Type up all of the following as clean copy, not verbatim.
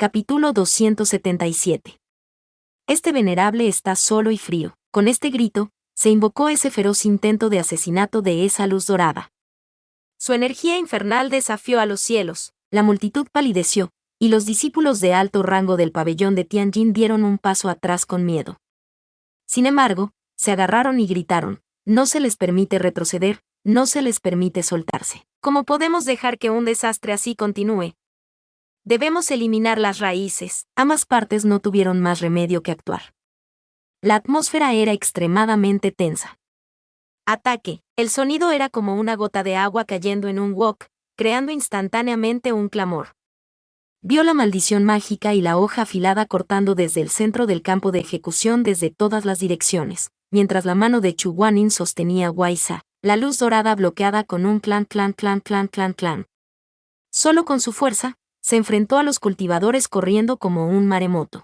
Capítulo 277. Este venerable está solo y frío. Con este grito, se invocó ese feroz intento de asesinato de esa luz dorada. Su energía infernal desafió a los cielos. La multitud palideció, y los discípulos de alto rango del pabellón de Tianjin dieron un paso atrás con miedo. Sin embargo, se agarraron y gritaron: no se les permite retroceder, no se les permite soltarse. ¿Cómo podemos dejar que un desastre así continúe? Debemos eliminar las raíces. Ambas partes no tuvieron más remedio que actuar. La atmósfera era extremadamente tensa. Ataque. El sonido era como una gota de agua cayendo en un wok, creando instantáneamente un clamor. Vio la maldición mágica y la hoja afilada cortando desde el centro del campo de ejecución desde todas las direcciones, mientras la mano de Chu Guanin sostenía Guaiza, la luz dorada bloqueada con un clan. Solo con su fuerza, se enfrentó a los cultivadores corriendo como un maremoto.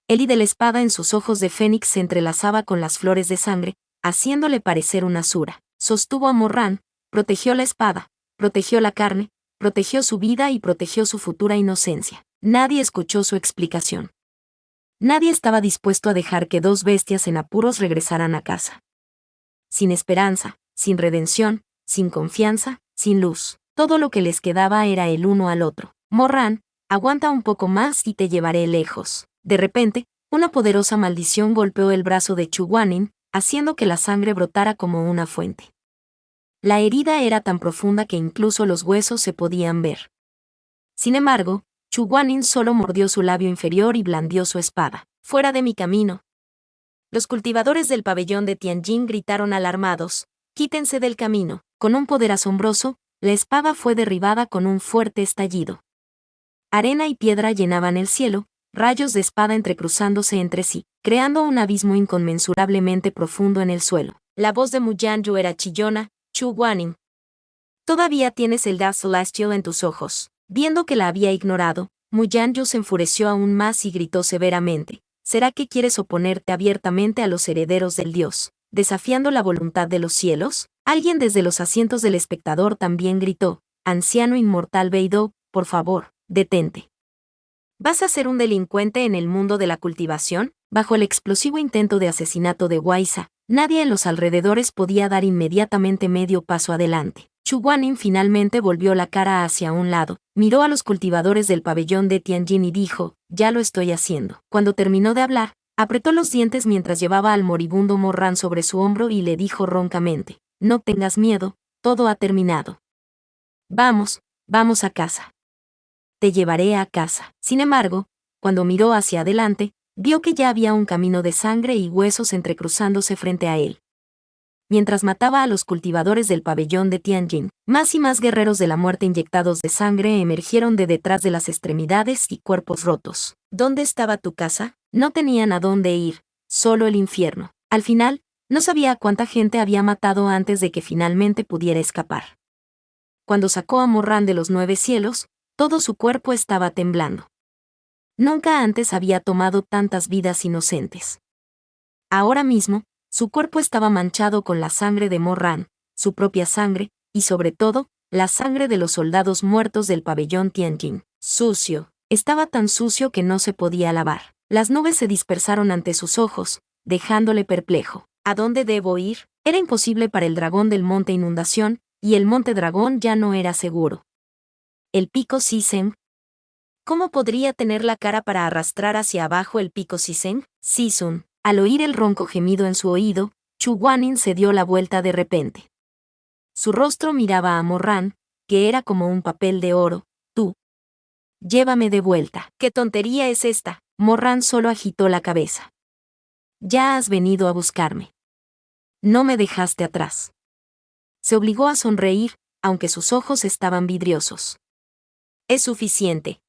El y de la espada en sus ojos de fénix se entrelazaba con las flores de sangre, haciéndole parecer una asura. Sostuvo a Morran, protegió la espada, protegió la carne, protegió su vida y protegió su futura inocencia. Nadie escuchó su explicación. Nadie estaba dispuesto a dejar que dos bestias en apuros regresaran a casa. Sin esperanza, sin redención, sin confianza, sin luz. Todo lo que les quedaba era el uno al otro. Morran, aguanta un poco más y te llevaré lejos. De repente, una poderosa maldición golpeó el brazo de Chu Guanin, haciendo que la sangre brotara como una fuente. La herida era tan profunda que incluso los huesos se podían ver. Sin embargo, Chu Guanin solo mordió su labio inferior y blandió su espada. ¡Fuera de mi camino! Los cultivadores del pabellón de Tianjin gritaron alarmados: ¡quítense del camino! Con un poder asombroso, la espada fue derribada con un fuerte estallido. Arena y piedra llenaban el cielo, rayos de espada entrecruzándose entre sí, creando un abismo inconmensurablemente profundo en el suelo. La voz de Mu Yanyu era chillona: Chu Guanin, todavía tienes el Das Celestial en tus ojos. Viendo que la había ignorado, Mu Yanyu se enfureció aún más y gritó severamente: ¿será que quieres oponerte abiertamente a los herederos del Dios, desafiando la voluntad de los cielos? Alguien desde los asientos del espectador también gritó: anciano inmortal Beidou, por favor, detente. ¿Vas a ser un delincuente en el mundo de la cultivación? Bajo el explosivo intento de asesinato de Guaiza, nadie en los alrededores podía dar inmediatamente medio paso adelante. Chu Guanin finalmente volvió la cara hacia un lado, miró a los cultivadores del pabellón de Tianjin y dijo: ya lo estoy haciendo. Cuando terminó de hablar, apretó los dientes mientras llevaba al moribundo Morran sobre su hombro y le dijo roncamente: no tengas miedo, todo ha terminado. Vamos a casa. Te llevaré a casa. Sin embargo, cuando miró hacia adelante, vio que ya había un camino de sangre y huesos entrecruzándose frente a él. Mientras mataba a los cultivadores del pabellón de Tianjin, más y más guerreros de la muerte inyectados de sangre emergieron de detrás de las extremidades y cuerpos rotos. ¿Dónde estaba tu casa? No tenían a dónde ir, solo el infierno. Al final, no sabía a cuánta gente había matado antes de que finalmente pudiera escapar. Cuando sacó a Morran de los 9 cielos, todo su cuerpo estaba temblando. Nunca antes había tomado tantas vidas inocentes. Ahora mismo, su cuerpo estaba manchado con la sangre de Morran, su propia sangre, y sobre todo, la sangre de los soldados muertos del pabellón Tianjin. Sucio. Estaba tan sucio que no se podía lavar. Las nubes se dispersaron ante sus ojos, dejándole perplejo. ¿A dónde debo ir? Era imposible para el dragón del monte Inundación, y el monte Dragón ya no era seguro. El pico Sisen. ¿Cómo podría tener la cara para arrastrar hacia abajo el pico Sisen? Sisun. Al oír el ronco gemido en su oído, Chu Guanin se dio la vuelta de repente. Su rostro miraba a Morran, que era como un papel de oro. Tú. Llévame de vuelta. ¿Qué tontería es esta? Morran solo agitó la cabeza. Ya has venido a buscarme. No me dejaste atrás. Se obligó a sonreír, aunque sus ojos estaban vidriosos. Es suficiente.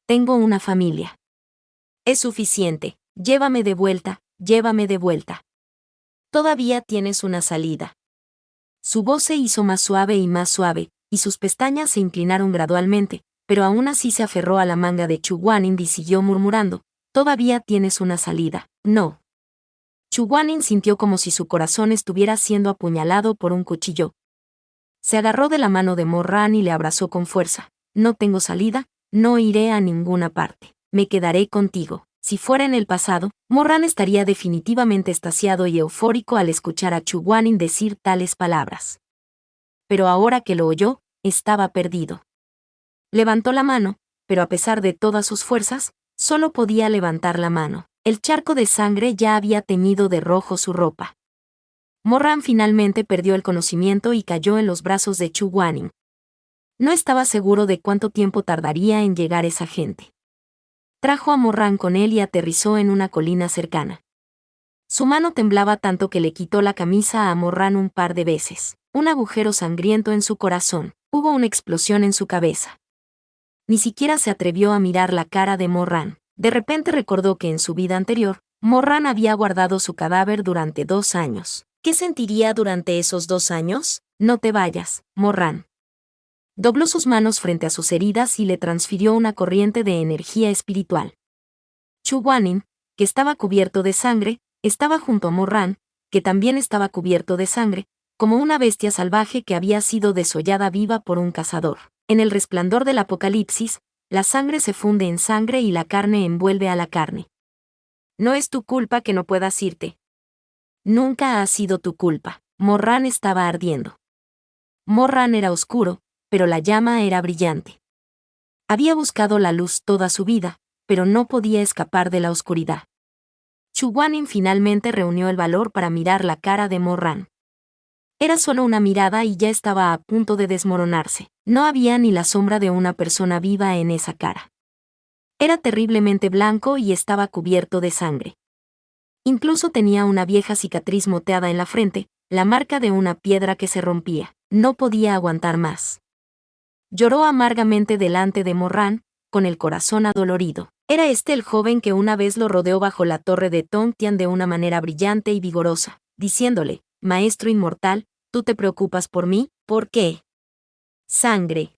Tengo una familia. Es suficiente. Llévame de vuelta, llévame de vuelta. Todavía tienes una salida. Su voz se hizo más suave, y sus pestañas se inclinaron gradualmente, pero aún así se aferró a la manga de Chu Guanin y siguió murmurando: todavía tienes una salida. No. Chu Guanin sintió como si su corazón estuviera siendo apuñalado por un cuchillo. Se agarró de la mano de Morran y le abrazó con fuerza. No tengo salida, No iré a ninguna parte. Me quedaré contigo. Si fuera en el pasado, Morran estaría definitivamente extasiado y eufórico al escuchar a Chu Guanin decir tales palabras. Pero ahora que lo oyó, estaba perdido. Levantó la mano, pero a pesar de todas sus fuerzas, solo podía levantar la mano. El charco de sangre ya había teñido de rojo su ropa. Morran finalmente perdió el conocimiento y cayó en los brazos de Chu Guanin. No estaba seguro de cuánto tiempo tardaría en llegar esa gente. Trajo a Morran con él y aterrizó en una colina cercana. Su mano temblaba tanto que le quitó la camisa a Morran un par de veces. Un agujero sangriento en su corazón. Hubo una explosión en su cabeza. Ni siquiera se atrevió a mirar la cara de Morran. De repente recordó que en su vida anterior, Morran había guardado su cadáver durante 2 años. ¿Qué sentiría durante esos 2 años? No te vayas, Morran. Dobló sus manos frente a sus heridas y le transfirió una corriente de energía espiritual. Chu Guanin, que estaba cubierto de sangre, estaba junto a Morran, que también estaba cubierto de sangre, como una bestia salvaje que había sido desollada viva por un cazador. En el resplandor del apocalipsis, la sangre se funde en sangre y la carne envuelve a la carne. No es tu culpa que no puedas irte. Nunca ha sido tu culpa. Morran estaba ardiendo. Morran era oscuro, pero la llama era brillante. Había buscado la luz toda su vida, pero no podía escapar de la oscuridad. Chu Guanin finalmente reunió el valor para mirar la cara de Morran. Era solo una mirada y ya estaba a punto de desmoronarse. No había ni la sombra de una persona viva en esa cara. Era terriblemente blanco y estaba cubierto de sangre. Incluso tenía una vieja cicatriz moteada en la frente, la marca de una piedra que se rompía. No podía aguantar más. Lloró amargamente delante de Morran, con el corazón adolorido. Era este el joven que una vez lo rodeó bajo la torre de Tongtian de una manera brillante y vigorosa, diciéndole: Maestro inmortal, ¿tú te preocupas por mí? ¿Por qué? Sangre.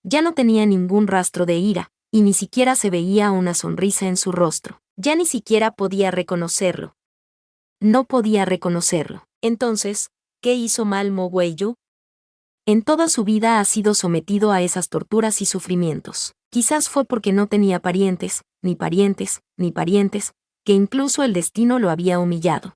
Ya no tenía ningún rastro de ira, y ni siquiera se veía una sonrisa en su rostro. Ya ni siquiera podía reconocerlo. No podía reconocerlo. Entonces, ¿qué hizo mal Mo Weiyu? En toda su vida ha sido sometido a esas torturas y sufrimientos. Quizás fue porque no tenía parientes, que incluso el destino lo había humillado.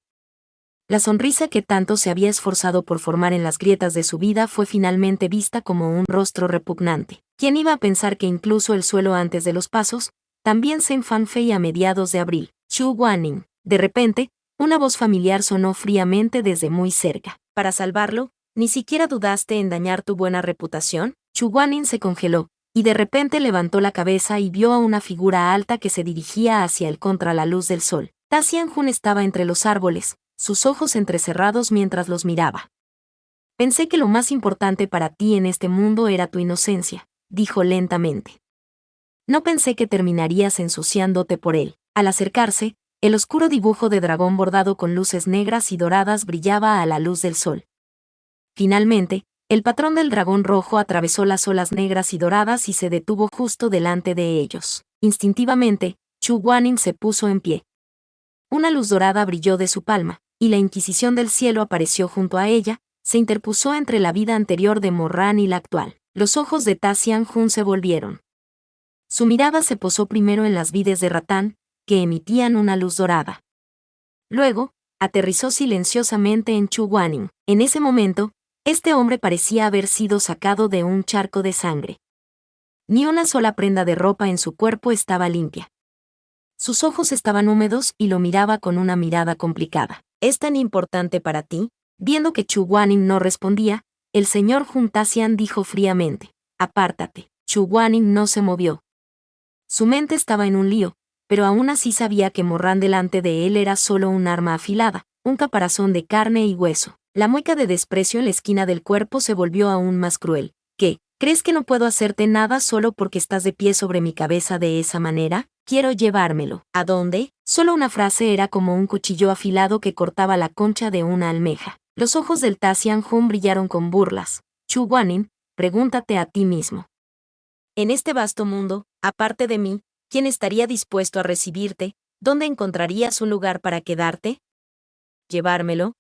La sonrisa que tanto se había esforzado por formar en las grietas de su vida fue finalmente vista como un rostro repugnante. ¿Quién iba a pensar que incluso el suelo antes de los pasos también se enfanfe a mediados de abril? Chu Guanin. De repente, una voz familiar sonó fríamente desde muy cerca. Para salvarlo, ¿ni siquiera dudaste en dañar tu buena reputación? Chu Guanin se congeló, y de repente levantó la cabeza y vio a una figura alta que se dirigía hacia él contra la luz del sol. Ta Xianjun estaba entre los árboles, sus ojos entrecerrados mientras los miraba. Pensé que lo más importante para ti en este mundo era tu inocencia, dijo lentamente. No pensé que terminarías ensuciándote por él. Al acercarse, el oscuro dibujo de dragón bordado con luces negras y doradas brillaba a la luz del sol. Finalmente, el patrón del dragón rojo atravesó las olas negras y doradas y se detuvo justo delante de ellos. Instintivamente, Chu Guanin se puso en pie. Una luz dorada brilló de su palma, y la Inquisición del cielo apareció junto a ella, se interpuso entre la vida anterior de Morran y la actual. Los ojos de Ta Xianjun se volvieron. Su mirada se posó primero en las vides de ratán, que emitían una luz dorada. Luego, aterrizó silenciosamente en Chu Guanin. En ese momento, este hombre parecía haber sido sacado de un charco de sangre. Ni una sola prenda de ropa en su cuerpo estaba limpia. Sus ojos estaban húmedos y lo miraba con una mirada complicada. ¿Es tan importante para ti? Viendo que Chu Guanin no respondía, el señor Jun Taxian dijo fríamente: Apártate. Chu Guanin no se movió. Su mente estaba en un lío, pero aún así sabía que Morran delante de él era solo un arma afilada, un caparazón de carne y hueso. La mueca de desprecio en la esquina del cuerpo se volvió aún más cruel. ¿Qué? ¿Crees que no puedo hacerte nada solo porque estás de pie sobre mi cabeza de esa manera? Quiero llevármelo. ¿A dónde? Solo una frase era como un cuchillo afilado que cortaba la concha de una almeja. Los ojos del Ta Xianjun brillaron con burlas. Chu Guanin, pregúntate a ti mismo. En este vasto mundo, aparte de mí, ¿quién estaría dispuesto a recibirte? ¿Dónde encontrarías un lugar para quedarte? ¿Llevármelo?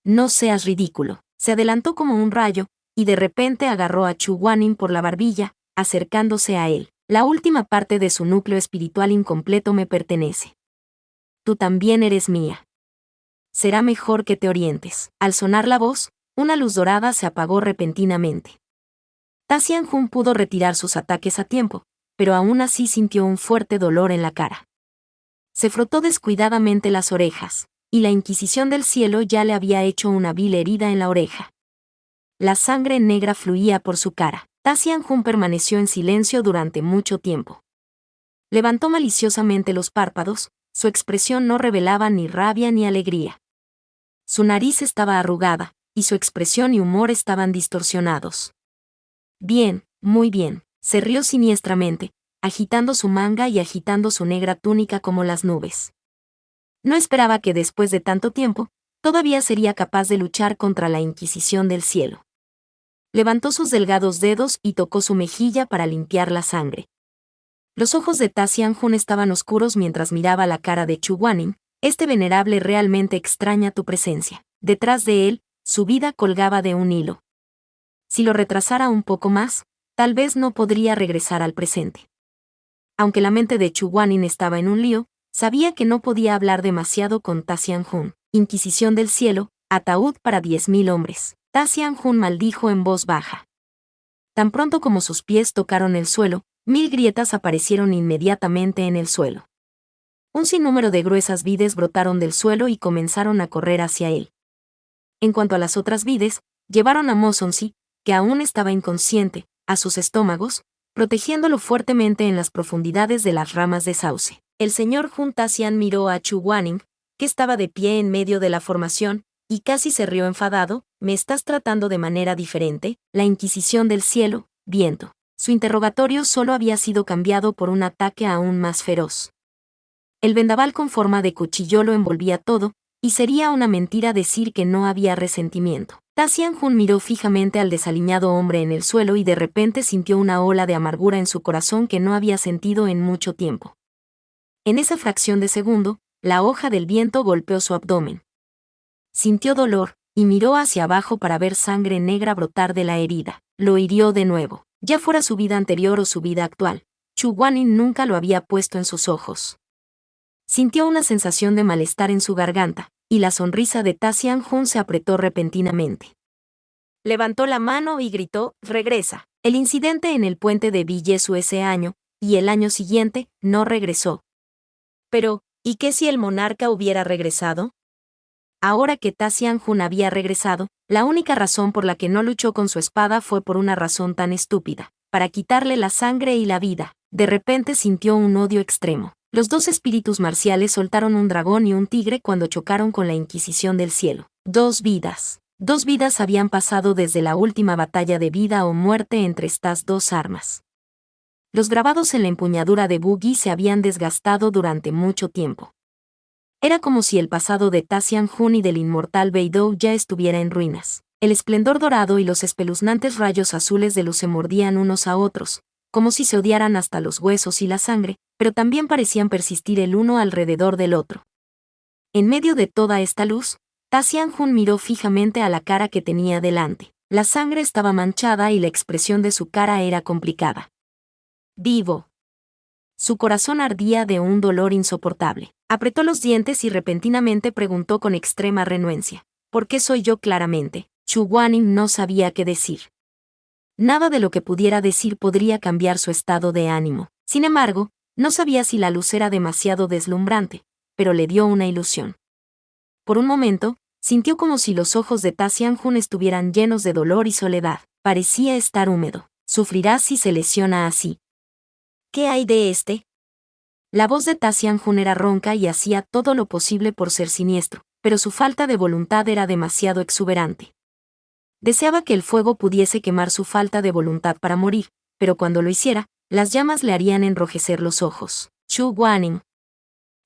No seas ridículo. Se adelantó como un rayo, y de repente agarró a Chu Guanin por la barbilla, acercándose a él. La última parte de su núcleo espiritual incompleto me pertenece. Tú también eres mía. Será mejor que te orientes. Al sonar la voz, una luz dorada se apagó repentinamente. Ta Xianjun pudo retirar sus ataques a tiempo, pero aún así sintió un fuerte dolor en la cara. Se frotó descuidadamente las orejas, y la Inquisición del Cielo ya le había hecho una vil herida en la oreja. La sangre negra fluía por su cara. Ta Xianjun permaneció en silencio durante mucho tiempo. Levantó maliciosamente los párpados, su expresión no revelaba ni rabia ni alegría. Su nariz estaba arrugada, y su expresión y humor estaban distorsionados. Bien, muy bien, se rió siniestramente, agitando su manga y agitando su negra túnica como las nubes. No esperaba que después de tanto tiempo, todavía sería capaz de luchar contra la Inquisición del Cielo. Levantó sus delgados dedos y tocó su mejilla para limpiar la sangre. Los ojos de Ta Xianjun estaban oscuros mientras miraba la cara de Chu Guaning. Este venerable realmente extraña tu presencia. Detrás de él, su vida colgaba de un hilo. Si lo retrasara un poco más, tal vez no podría regresar al presente. Aunque la mente de Chu Guaning estaba en un lío, sabía que no podía hablar demasiado con Ta Xianjun. Inquisición del Cielo, ataúd para 10.000 hombres. Ta Xianjun maldijo en voz baja. Tan pronto como sus pies tocaron el suelo, 1000 grietas aparecieron inmediatamente en el suelo. Un sinnúmero de gruesas vides brotaron del suelo y comenzaron a correr hacia él. En cuanto a las otras vides, llevaron a Mo Sonsi, que aún estaba inconsciente, a sus estómagos, protegiéndolo fuertemente en las profundidades de las ramas de sauce. El señor Hun Taxian miró a Chu Guaning, que estaba de pie en medio de la formación, y casi se rió enfadado. ¿Me estás tratando de manera diferente? La Inquisición del Cielo, viento. Su interrogatorio solo había sido cambiado por un ataque aún más feroz. El vendaval con forma de cuchillo lo envolvía todo, y sería una mentira decir que no había resentimiento. Ta Xianjun miró fijamente al desaliñado hombre en el suelo y de repente sintió una ola de amargura en su corazón que no había sentido en mucho tiempo. En esa fracción de segundo, la hoja del viento golpeó su abdomen. Sintió dolor, y miró hacia abajo para ver sangre negra brotar de la herida. Lo hirió de nuevo. Ya fuera su vida anterior o su vida actual, Chu Guaning nunca lo había puesto en sus ojos. Sintió una sensación de malestar en su garganta, y la sonrisa de Ta Xianjun se apretó repentinamente. Levantó la mano y gritó, «¡Regresa!». El incidente en el puente de Villesu ese año, y el año siguiente, no regresó. Pero, ¿y qué si el monarca hubiera regresado? Ahora que Ta Xianjun había regresado, la única razón por la que no luchó con su espada fue por una razón tan estúpida, para quitarle la sangre y la vida. De repente sintió un odio extremo. Los dos espíritus marciales soltaron un dragón y un tigre cuando chocaron con la Inquisición del Cielo. 2 vidas. 2 vidas habían pasado desde la última batalla de vida o muerte entre estas dos armas. Los grabados en la empuñadura de Buggy se habían desgastado durante mucho tiempo. Era como si el pasado de Ta Xianjun y del inmortal Beidou ya estuviera en ruinas. El esplendor dorado y los espeluznantes rayos azules de luz se mordían unos a otros, como si se odiaran hasta los huesos y la sangre, pero también parecían persistir el uno alrededor del otro. En medio de toda esta luz, Ta Xianjun miró fijamente a la cara que tenía delante. La sangre estaba manchada y la expresión de su cara era complicada. Vivo. Su corazón ardía de un dolor insoportable. Apretó los dientes y repentinamente preguntó con extrema renuencia, ¿por qué soy yo claramente? Chu Guaning no sabía qué decir. Nada de lo que pudiera decir podría cambiar su estado de ánimo. Sin embargo, no sabía si la luz era demasiado deslumbrante, pero le dio una ilusión. Por un momento, sintió como si los ojos de Ta Xianjun estuvieran llenos de dolor y soledad. Parecía estar húmedo. Sufrirá si se lesiona así. ¿Qué hay de este? La voz de Ta Xianjun era ronca y hacía todo lo posible por ser siniestro, pero su falta de voluntad era demasiado exuberante. Deseaba que el fuego pudiese quemar su falta de voluntad para morir, pero cuando lo hiciera, las llamas le harían enrojecer los ojos. Chu Guaning.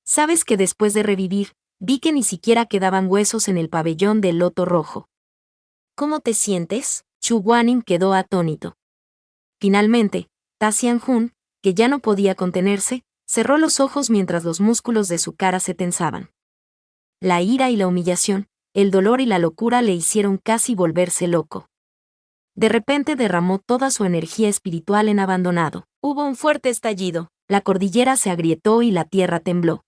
¿Sabes que después de revivir, vi que ni siquiera quedaban huesos en el pabellón del loto rojo? ¿Cómo te sientes? Chu Guaning quedó atónito. Finalmente, Ta Xianjun, que ya no podía contenerse, cerró los ojos mientras los músculos de su cara se tensaban. La ira y la humillación, el dolor y la locura le hicieron casi volverse loco. De repente derramó toda su energía espiritual en abandonado. Hubo un fuerte estallido, la cordillera se agrietó y la tierra tembló.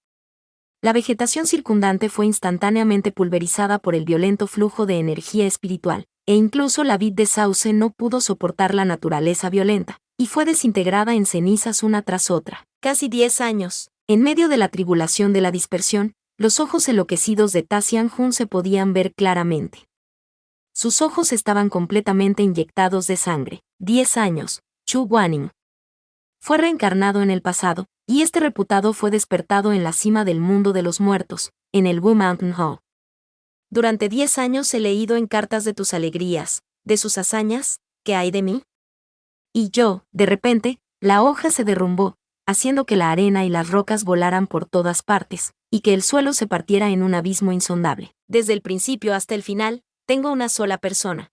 La vegetación circundante fue instantáneamente pulverizada por el violento flujo de energía espiritual, e incluso la vid de sauce no pudo soportar la naturaleza violenta, y fue desintegrada en cenizas una tras otra. Casi 10 años. En medio de la tribulación de la dispersión, los ojos enloquecidos de Ta Xianjun se podían ver claramente. Sus ojos estaban completamente inyectados de sangre. 10 años. Chu Guaning fue reencarnado en el pasado, y este reputado fue despertado en la cima del mundo de los muertos, en el Wu Mountain Hall. Durante 10 años he leído en cartas de tus alegrías, de sus hazañas, ¿qué hay de mí? Y yo, de repente, la hoja se derrumbó, haciendo que la arena y las rocas volaran por todas partes, y que el suelo se partiera en un abismo insondable. Desde el principio hasta el final, tengo una sola persona.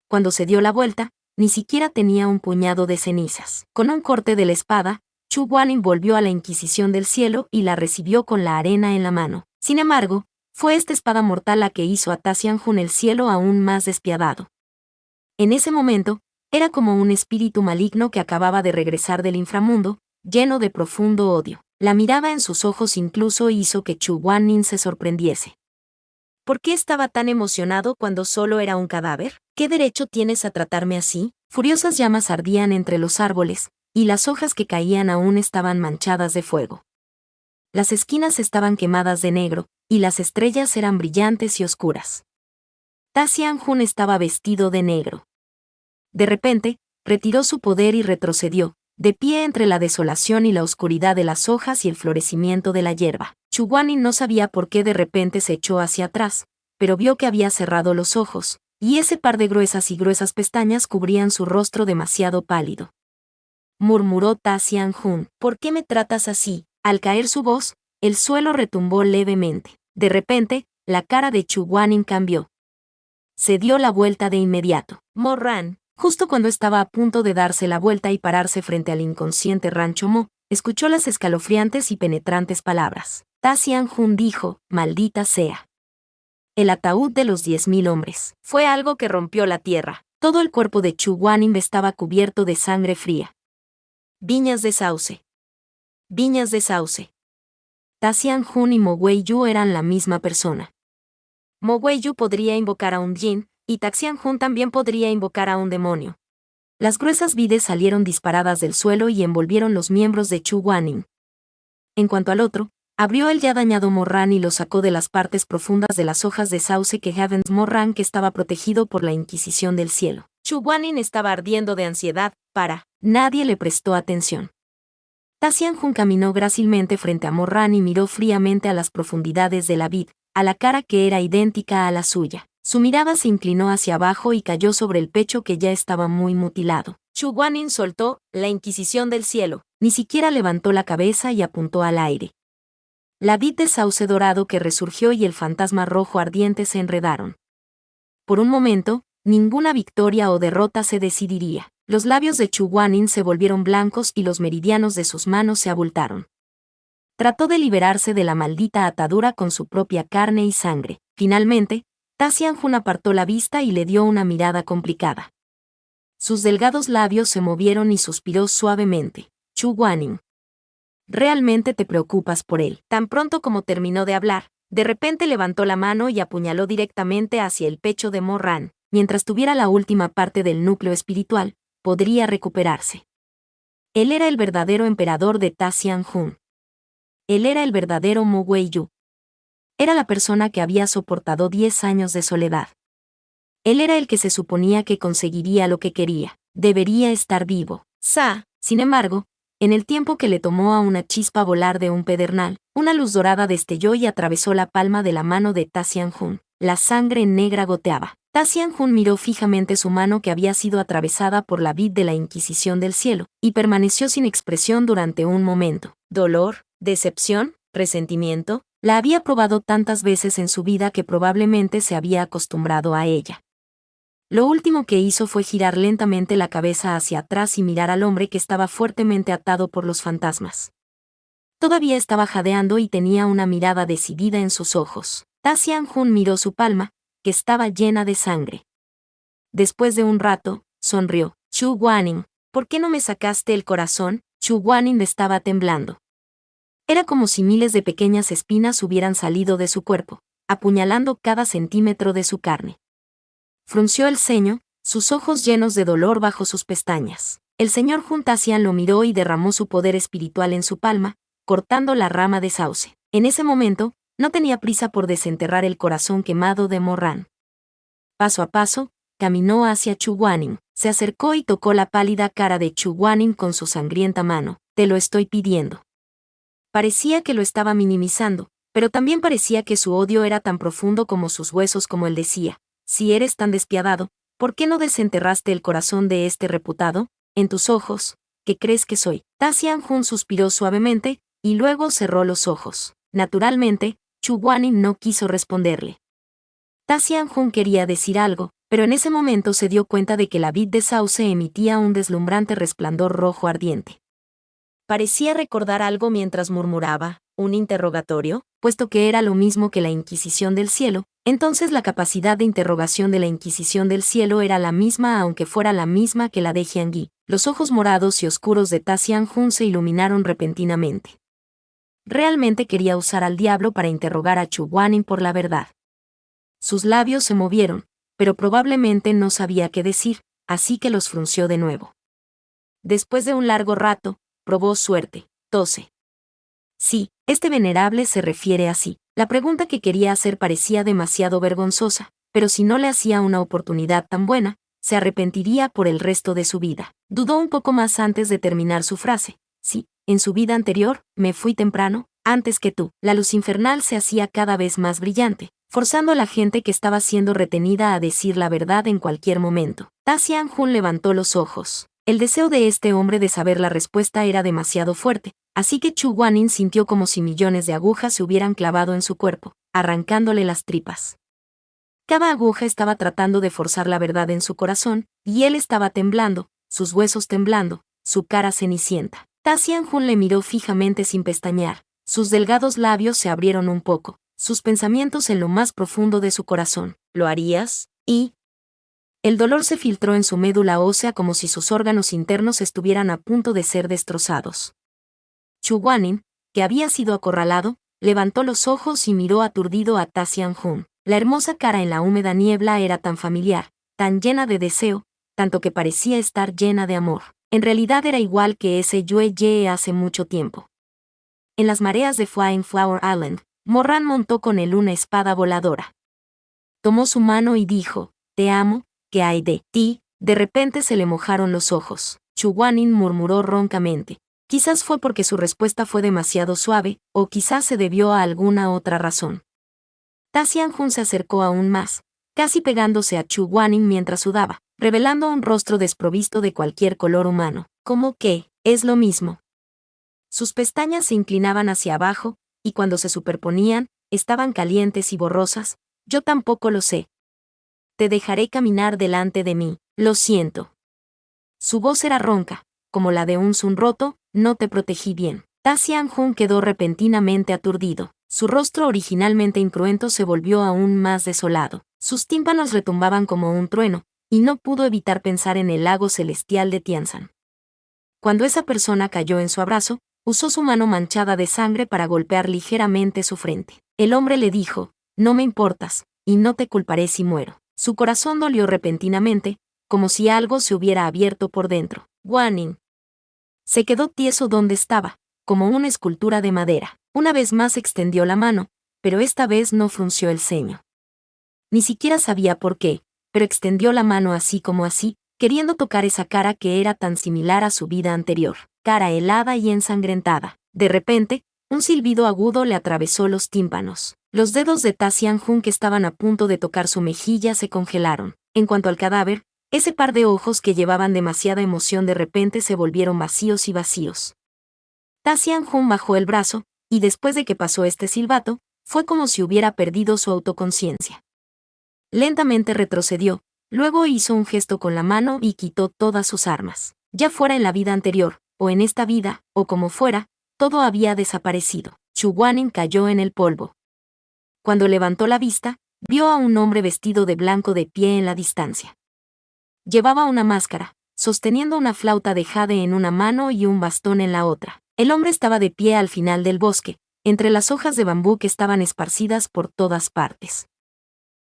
Cuando se dio la vuelta, ni siquiera tenía un puñado de cenizas. Con un corte de la espada, Chu Guaning volvió a la Inquisición del Cielo y la recibió con la arena en la mano. Sin embargo, fue esta espada mortal la que hizo a Ta Xianjun el cielo aún más despiadado. En ese momento, era como un espíritu maligno que acababa de regresar del inframundo, lleno de profundo odio. La mirada en sus ojos incluso hizo que Chu Guaning se sorprendiese. ¿Por qué estaba tan emocionado cuando solo era un cadáver? ¿Qué derecho tienes a tratarme así? Furiosas llamas ardían entre los árboles, y las hojas que caían aún estaban manchadas de fuego. Las esquinas estaban quemadas de negro, y las estrellas eran brillantes y oscuras. Ta Xianjun estaba vestido de negro. De repente, retiró su poder y retrocedió, de pie entre la desolación y la oscuridad de las hojas y el florecimiento de la hierba. Chu Guaning no sabía por qué de repente se echó hacia atrás, pero vio que había cerrado los ojos, y ese par de gruesas pestañas cubrían su rostro demasiado pálido. Murmuró Ta Xianjun, ¿por qué me tratas así? Al caer su voz, el suelo retumbó levemente. De repente, la cara de Chu Guaning cambió. Se dio la vuelta de inmediato. Morran, justo cuando estaba a punto de darse la vuelta y pararse frente al inconsciente Rancho Mo, escuchó las escalofriantes y penetrantes palabras. Ta Xianjun dijo, maldita sea. El ataúd de los 10.000 hombres. Fue algo que rompió la tierra. Todo el cuerpo de Chu Guaning estaba cubierto de sangre fría. Viñas de sauce. Viñas de sauce. Ta Xianjun y Mo Weiyu eran la misma persona. Mo Weiyu podría invocar a un jin, y Ta Xianjun también podría invocar a un demonio. Las gruesas vides salieron disparadas del suelo y envolvieron los miembros de Chu Guaning. En cuanto al otro, abrió el ya dañado morrán y lo sacó de las partes profundas de las hojas de sauce que Heavens morrán que estaba protegido por la Inquisición del Cielo. Chu Guaning estaba ardiendo de ansiedad, nadie le prestó atención. Ta Xianjun caminó grácilmente frente a Morran y miró fríamente a las profundidades de la vid, a la cara que era idéntica a la suya. Su mirada se inclinó hacia abajo y cayó sobre el pecho que ya estaba muy mutilado. Chu Guaning soltó la Inquisición del Cielo, ni siquiera levantó la cabeza y apuntó al aire. La vid de sauce dorado que resurgió y el fantasma rojo ardiente se enredaron. Por un momento, ninguna victoria o derrota se decidiría. Los labios de Chu Guaning se volvieron blancos y los meridianos de sus manos se abultaron. Trató de liberarse de la maldita atadura con su propia carne y sangre. Finalmente, Ta Xianjun apartó la vista y le dio una mirada complicada. Sus delgados labios se movieron y suspiró suavemente. Chu Guaning. ¿Realmente te preocupas por él? Tan pronto como terminó de hablar, de repente levantó la mano y apuñaló directamente hacia el pecho de Morran. Mientras tuviera la última parte del núcleo espiritual, podría recuperarse. Él era el verdadero emperador de Ta Xianjun. Él era el verdadero Mo Weiyu. Era la persona que había soportado 10 años de soledad. Él era el que se suponía que conseguiría lo que quería. Debería estar vivo. Sin embargo, en el tiempo que le tomó a una chispa volar de un pedernal, una luz dorada destelló y atravesó la palma de la mano de Ta Xianjun. La sangre negra goteaba. Ta Xianjun miró fijamente su mano que había sido atravesada por la vid de la Inquisición del Cielo, y permaneció sin expresión durante un momento. Dolor, decepción, resentimiento, la había probado tantas veces en su vida que probablemente se había acostumbrado a ella. Lo último que hizo fue girar lentamente la cabeza hacia atrás y mirar al hombre que estaba fuertemente atado por los fantasmas. Todavía estaba jadeando y tenía una mirada decidida en sus ojos. Ta Xianjun miró su palma, que estaba llena de sangre. Después de un rato, sonrió. Chu Guanin, ¿por qué no me sacaste el corazón? Chu Guanin estaba temblando. Era como si miles de pequeñas espinas hubieran salido de su cuerpo, apuñalando cada centímetro de su carne. Frunció el ceño, sus ojos llenos de dolor bajo sus pestañas. El señor Hun Taxian lo miró y derramó su poder espiritual en su palma, cortando la rama de sauce. En ese momento, no tenía prisa por desenterrar el corazón quemado de Morran. Paso a paso, caminó hacia Chu Guanin, se acercó y tocó la pálida cara de Chu Guanin con su sangrienta mano. Te lo estoy pidiendo. Parecía que lo estaba minimizando, pero también parecía que su odio era tan profundo como sus huesos, como él decía. Si eres tan despiadado, ¿por qué no desenterraste el corazón de este reputado? En tus ojos, ¿qué crees que soy? Taxian Hun suspiró suavemente, y luego cerró los ojos. Naturalmente, Chu Guanin no quiso responderle. Taxian Hun quería decir algo, pero en ese momento se dio cuenta de que la vid de sauce emitía un deslumbrante resplandor rojo ardiente. Parecía recordar algo mientras murmuraba, ¿un interrogatorio? Puesto que era lo mismo que la Inquisición del Cielo, entonces la capacidad de interrogación de la Inquisición del Cielo era la misma, aunque fuera la misma que la de Jiangui. Los ojos morados y oscuros de Taxian Hun se iluminaron repentinamente. Realmente quería usar al diablo para interrogar a Chu Guanin por la verdad. Sus labios se movieron, pero probablemente no sabía qué decir, así que los frunció de nuevo. Después de un largo rato, probó suerte. Tose. Sí, este venerable se refiere así. La pregunta que quería hacer parecía demasiado vergonzosa, pero si no le hacía una oportunidad tan buena, se arrepentiría por el resto de su vida. Dudó un poco más antes de terminar su frase. Sí, en su vida anterior, me fui temprano, antes que tú. La luz infernal se hacía cada vez más brillante, forzando a la gente que estaba siendo retenida a decir la verdad en cualquier momento. Taxian Hun levantó los ojos. El deseo de este hombre de saber la respuesta era demasiado fuerte, así que Chu Guanin sintió como si millones de agujas se hubieran clavado en su cuerpo, arrancándole las tripas. Cada aguja estaba tratando de forzar la verdad en su corazón, y él estaba temblando, sus huesos temblando, su cara cenicienta. Taxian Hun le miró fijamente sin pestañear, sus delgados labios se abrieron un poco, sus pensamientos en lo más profundo de su corazón. ¿Lo harías? Y el dolor se filtró en su médula ósea como si sus órganos internos estuvieran a punto de ser destrozados. Chu Guanin, que había sido acorralado, levantó los ojos y miró aturdido a Taxian Hun. La hermosa cara en la húmeda niebla era tan familiar, tan llena de deseo, tanto que parecía estar llena de amor. En realidad era igual que ese Yue Ye hace mucho tiempo. En las mareas de Flying Flower Island, Morran montó con él una espada voladora. Tomó su mano y dijo, «Te amo, ¿qué hay de ti?» De repente se le mojaron los ojos. Chu Guanin murmuró roncamente. Quizás fue porque su respuesta fue demasiado suave, o quizás se debió a alguna otra razón. Taxian Hun se acercó aún más, casi pegándose a Chu Guanin mientras sudaba, revelando un rostro desprovisto de cualquier color humano. ¿Cómo que? Es lo mismo. Sus pestañas se inclinaban hacia abajo, y cuando se superponían, estaban calientes y borrosas. Yo tampoco lo sé. Te dejaré caminar delante de mí, lo siento. Su voz era ronca, como la de un sun roto, no te protegí bien. Taxian Hun quedó repentinamente aturdido. Su rostro originalmente incruento se volvió aún más desolado. Sus tímpanos retumbaban como un trueno, y no pudo evitar pensar en el lago celestial de Tianzan. Cuando esa persona cayó en su abrazo, usó su mano manchada de sangre para golpear ligeramente su frente. El hombre le dijo, no me importas, y no te culparé si muero. Su corazón dolió repentinamente, como si algo se hubiera abierto por dentro. Guanin se quedó tieso donde estaba, como una escultura de madera. Una vez más extendió la mano, pero esta vez no frunció el ceño. Ni siquiera sabía por qué, pero extendió la mano así como así, queriendo tocar esa cara que era tan similar a su vida anterior, cara helada y ensangrentada. De repente, un silbido agudo le atravesó los tímpanos. Los dedos de Taxian Hun que estaban a punto de tocar su mejilla se congelaron. En cuanto al cadáver, ese par de ojos que llevaban demasiada emoción de repente se volvieron vacíos y vacíos. Taxian Hun bajó el brazo, y después de que pasó este silbato, fue como si hubiera perdido su autoconciencia. Lentamente retrocedió, luego hizo un gesto con la mano y quitó todas sus armas. Ya fuera en la vida anterior, o en esta vida, o como fuera, todo había desaparecido. Chu Guanin cayó en el polvo. Cuando levantó la vista, vio a un hombre vestido de blanco de pie en la distancia. Llevaba una máscara, sosteniendo una flauta de jade en una mano y un bastón en la otra. El hombre estaba de pie al final del bosque, entre las hojas de bambú que estaban esparcidas por todas partes.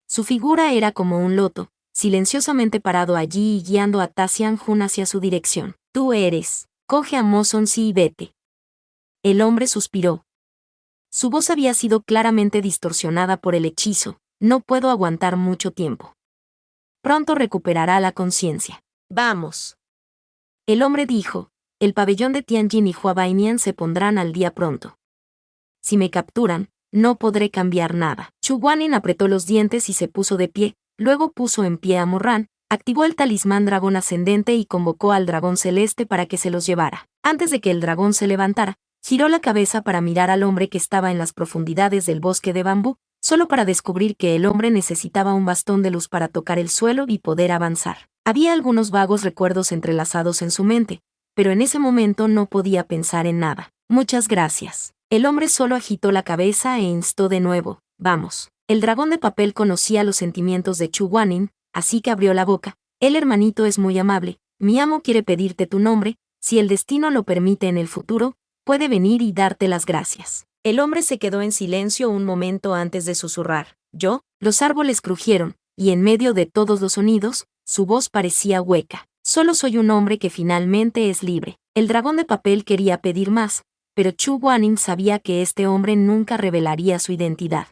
Su figura era como un loto, silenciosamente parado allí y guiando a Ta Xianjun hacia su dirección. Tú eres. Coge a Mo Sonsi y vete. El hombre suspiró. Su voz había sido claramente distorsionada por el hechizo. No puedo aguantar mucho tiempo. Pronto recuperará la conciencia. Vamos. El hombre dijo, el pabellón de Tianjin y Huabainian se pondrán al día pronto. Si me capturan, no podré cambiar nada. Chu Guanin apretó los dientes y se puso de pie, luego puso en pie a Morran, activó el talismán dragón ascendente y convocó al dragón celeste para que se los llevara. Antes de que el dragón se levantara, giró la cabeza para mirar al hombre que estaba en las profundidades del bosque de bambú, solo para descubrir que el hombre necesitaba un bastón de luz para tocar el suelo y poder avanzar. Había algunos vagos recuerdos entrelazados en su mente, pero en ese momento no podía pensar en nada. Muchas gracias. El hombre solo agitó la cabeza e instó de nuevo, vamos. El dragón de papel conocía los sentimientos de Chu Guanin, así que abrió la boca. El hermanito es muy amable, mi amo quiere pedirte tu nombre, si el destino lo permite en el futuro, puede venir y darte las gracias. El hombre se quedó en silencio un momento antes de susurrar. Yo, los árboles crujieron, y en medio de todos los sonidos, su voz parecía hueca. Solo soy un hombre que finalmente es libre. El dragón de papel quería pedir más, pero Chu Guanin sabía que este hombre nunca revelaría su identidad.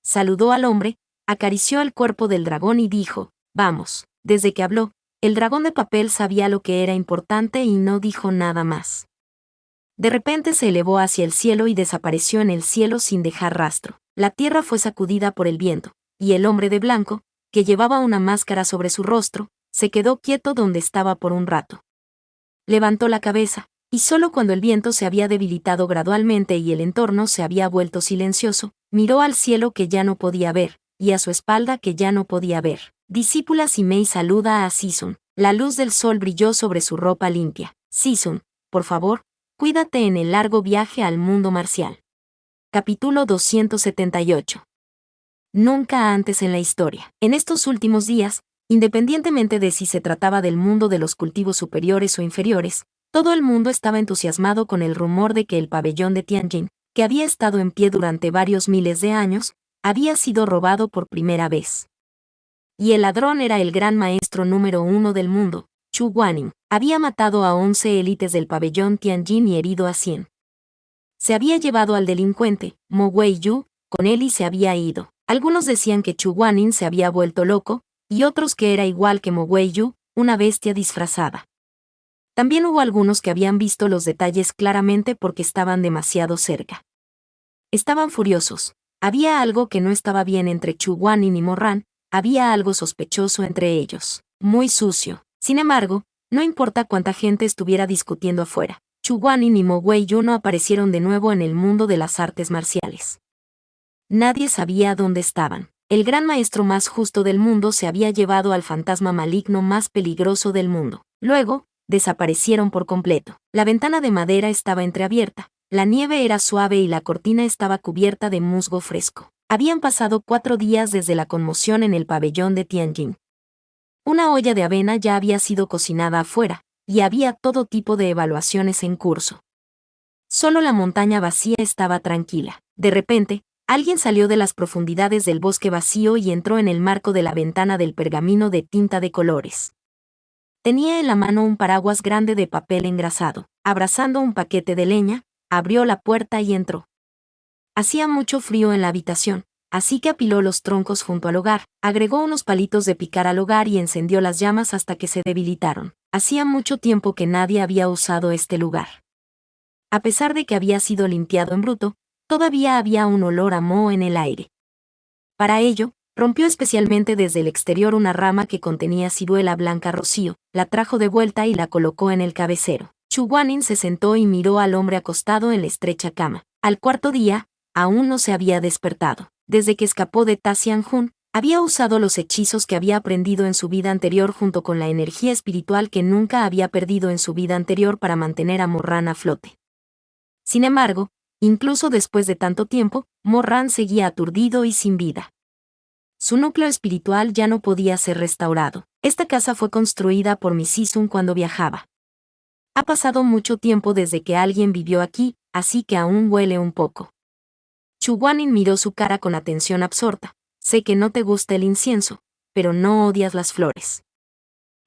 Saludó al hombre, acarició el cuerpo del dragón y dijo, vamos. Desde que habló, el dragón de papel sabía lo que era importante y no dijo nada más. De repente se elevó hacia el cielo y desapareció en el cielo sin dejar rastro. La tierra fue sacudida por el viento, y el hombre de blanco, que llevaba una máscara sobre su rostro, se quedó quieto donde estaba por un rato. Levantó la cabeza, y solo cuando el viento se había debilitado gradualmente y el entorno se había vuelto silencioso, miró al cielo que ya no podía ver, y a su espalda que ya no podía ver. Discípula Simei saluda a Sisun. La luz del sol brilló sobre su ropa limpia. Sisun, por favor, cuídate en el largo viaje al mundo marcial. Capítulo 278. Nunca antes en la historia. En estos últimos días, independientemente de si se trataba del mundo de los cultivos superiores o inferiores, todo el mundo estaba entusiasmado con el rumor de que el pabellón de Tianjin, que había estado en pie durante varios miles de años, había sido robado por primera vez. Y el ladrón era el gran maestro número 1 del mundo, Chu Guanin. Había matado a 11 élites del pabellón Tianjin y herido a 100. Se había llevado al delincuente, Mo Weiyu, con él y se había ido. Algunos decían que Chu Guanin se había vuelto loco, y otros que era igual que Mo Weiyu, una bestia disfrazada. También hubo algunos que habían visto los detalles claramente porque estaban demasiado cerca. Estaban furiosos. Había algo que no estaba bien entre Chu Guanin y Morran, había algo sospechoso entre ellos. Muy sucio. Sin embargo, no importa cuánta gente estuviera discutiendo afuera, Chu Guanin y Mo Weiyu no aparecieron de nuevo en el mundo de las artes marciales. Nadie sabía dónde estaban. El gran maestro más justo del mundo se había llevado al fantasma maligno más peligroso del mundo. Luego, desaparecieron por completo. La ventana de madera estaba entreabierta, la nieve era suave y la cortina estaba cubierta de musgo fresco. Habían pasado 4 días desde la conmoción en el pabellón de Tianjin. Una olla de avena ya había sido cocinada afuera, y había todo tipo de evaluaciones en curso. Solo la montaña vacía estaba tranquila. De repente, alguien salió de las profundidades del bosque vacío y entró en el marco de la ventana del pergamino de tinta de colores. Tenía en la mano un paraguas grande de papel engrasado. Abrazando un paquete de leña, abrió la puerta y entró. Hacía mucho frío en la habitación, así que apiló los troncos junto al hogar, agregó unos palitos de picar al hogar y encendió las llamas hasta que se debilitaron. Hacía mucho tiempo que nadie había usado este lugar. A pesar de que había sido limpiado en bruto, todavía había un olor a moho en el aire. Para ello, rompió especialmente desde el exterior una rama que contenía ciruela blanca rocío, la trajo de vuelta y la colocó en el cabecero. Chu Guanin se sentó y miró al hombre acostado en la estrecha cama. Al cuarto día, aún no se había despertado. Desde que escapó de Ta Xianjun, había usado los hechizos que había aprendido en su vida anterior junto con la energía espiritual que nunca había perdido en su vida anterior para mantener a Morran a flote. Sin embargo, incluso después de tanto tiempo, Morran seguía aturdido y sin vida. Su núcleo espiritual ya no podía ser restaurado. Esta casa fue construida por Miss Isun cuando viajaba. Ha pasado mucho tiempo desde que alguien vivió aquí, así que aún huele un poco. Chu Guanin miró su cara con atención absorta. Sé que no te gusta el incienso, pero no odias las flores.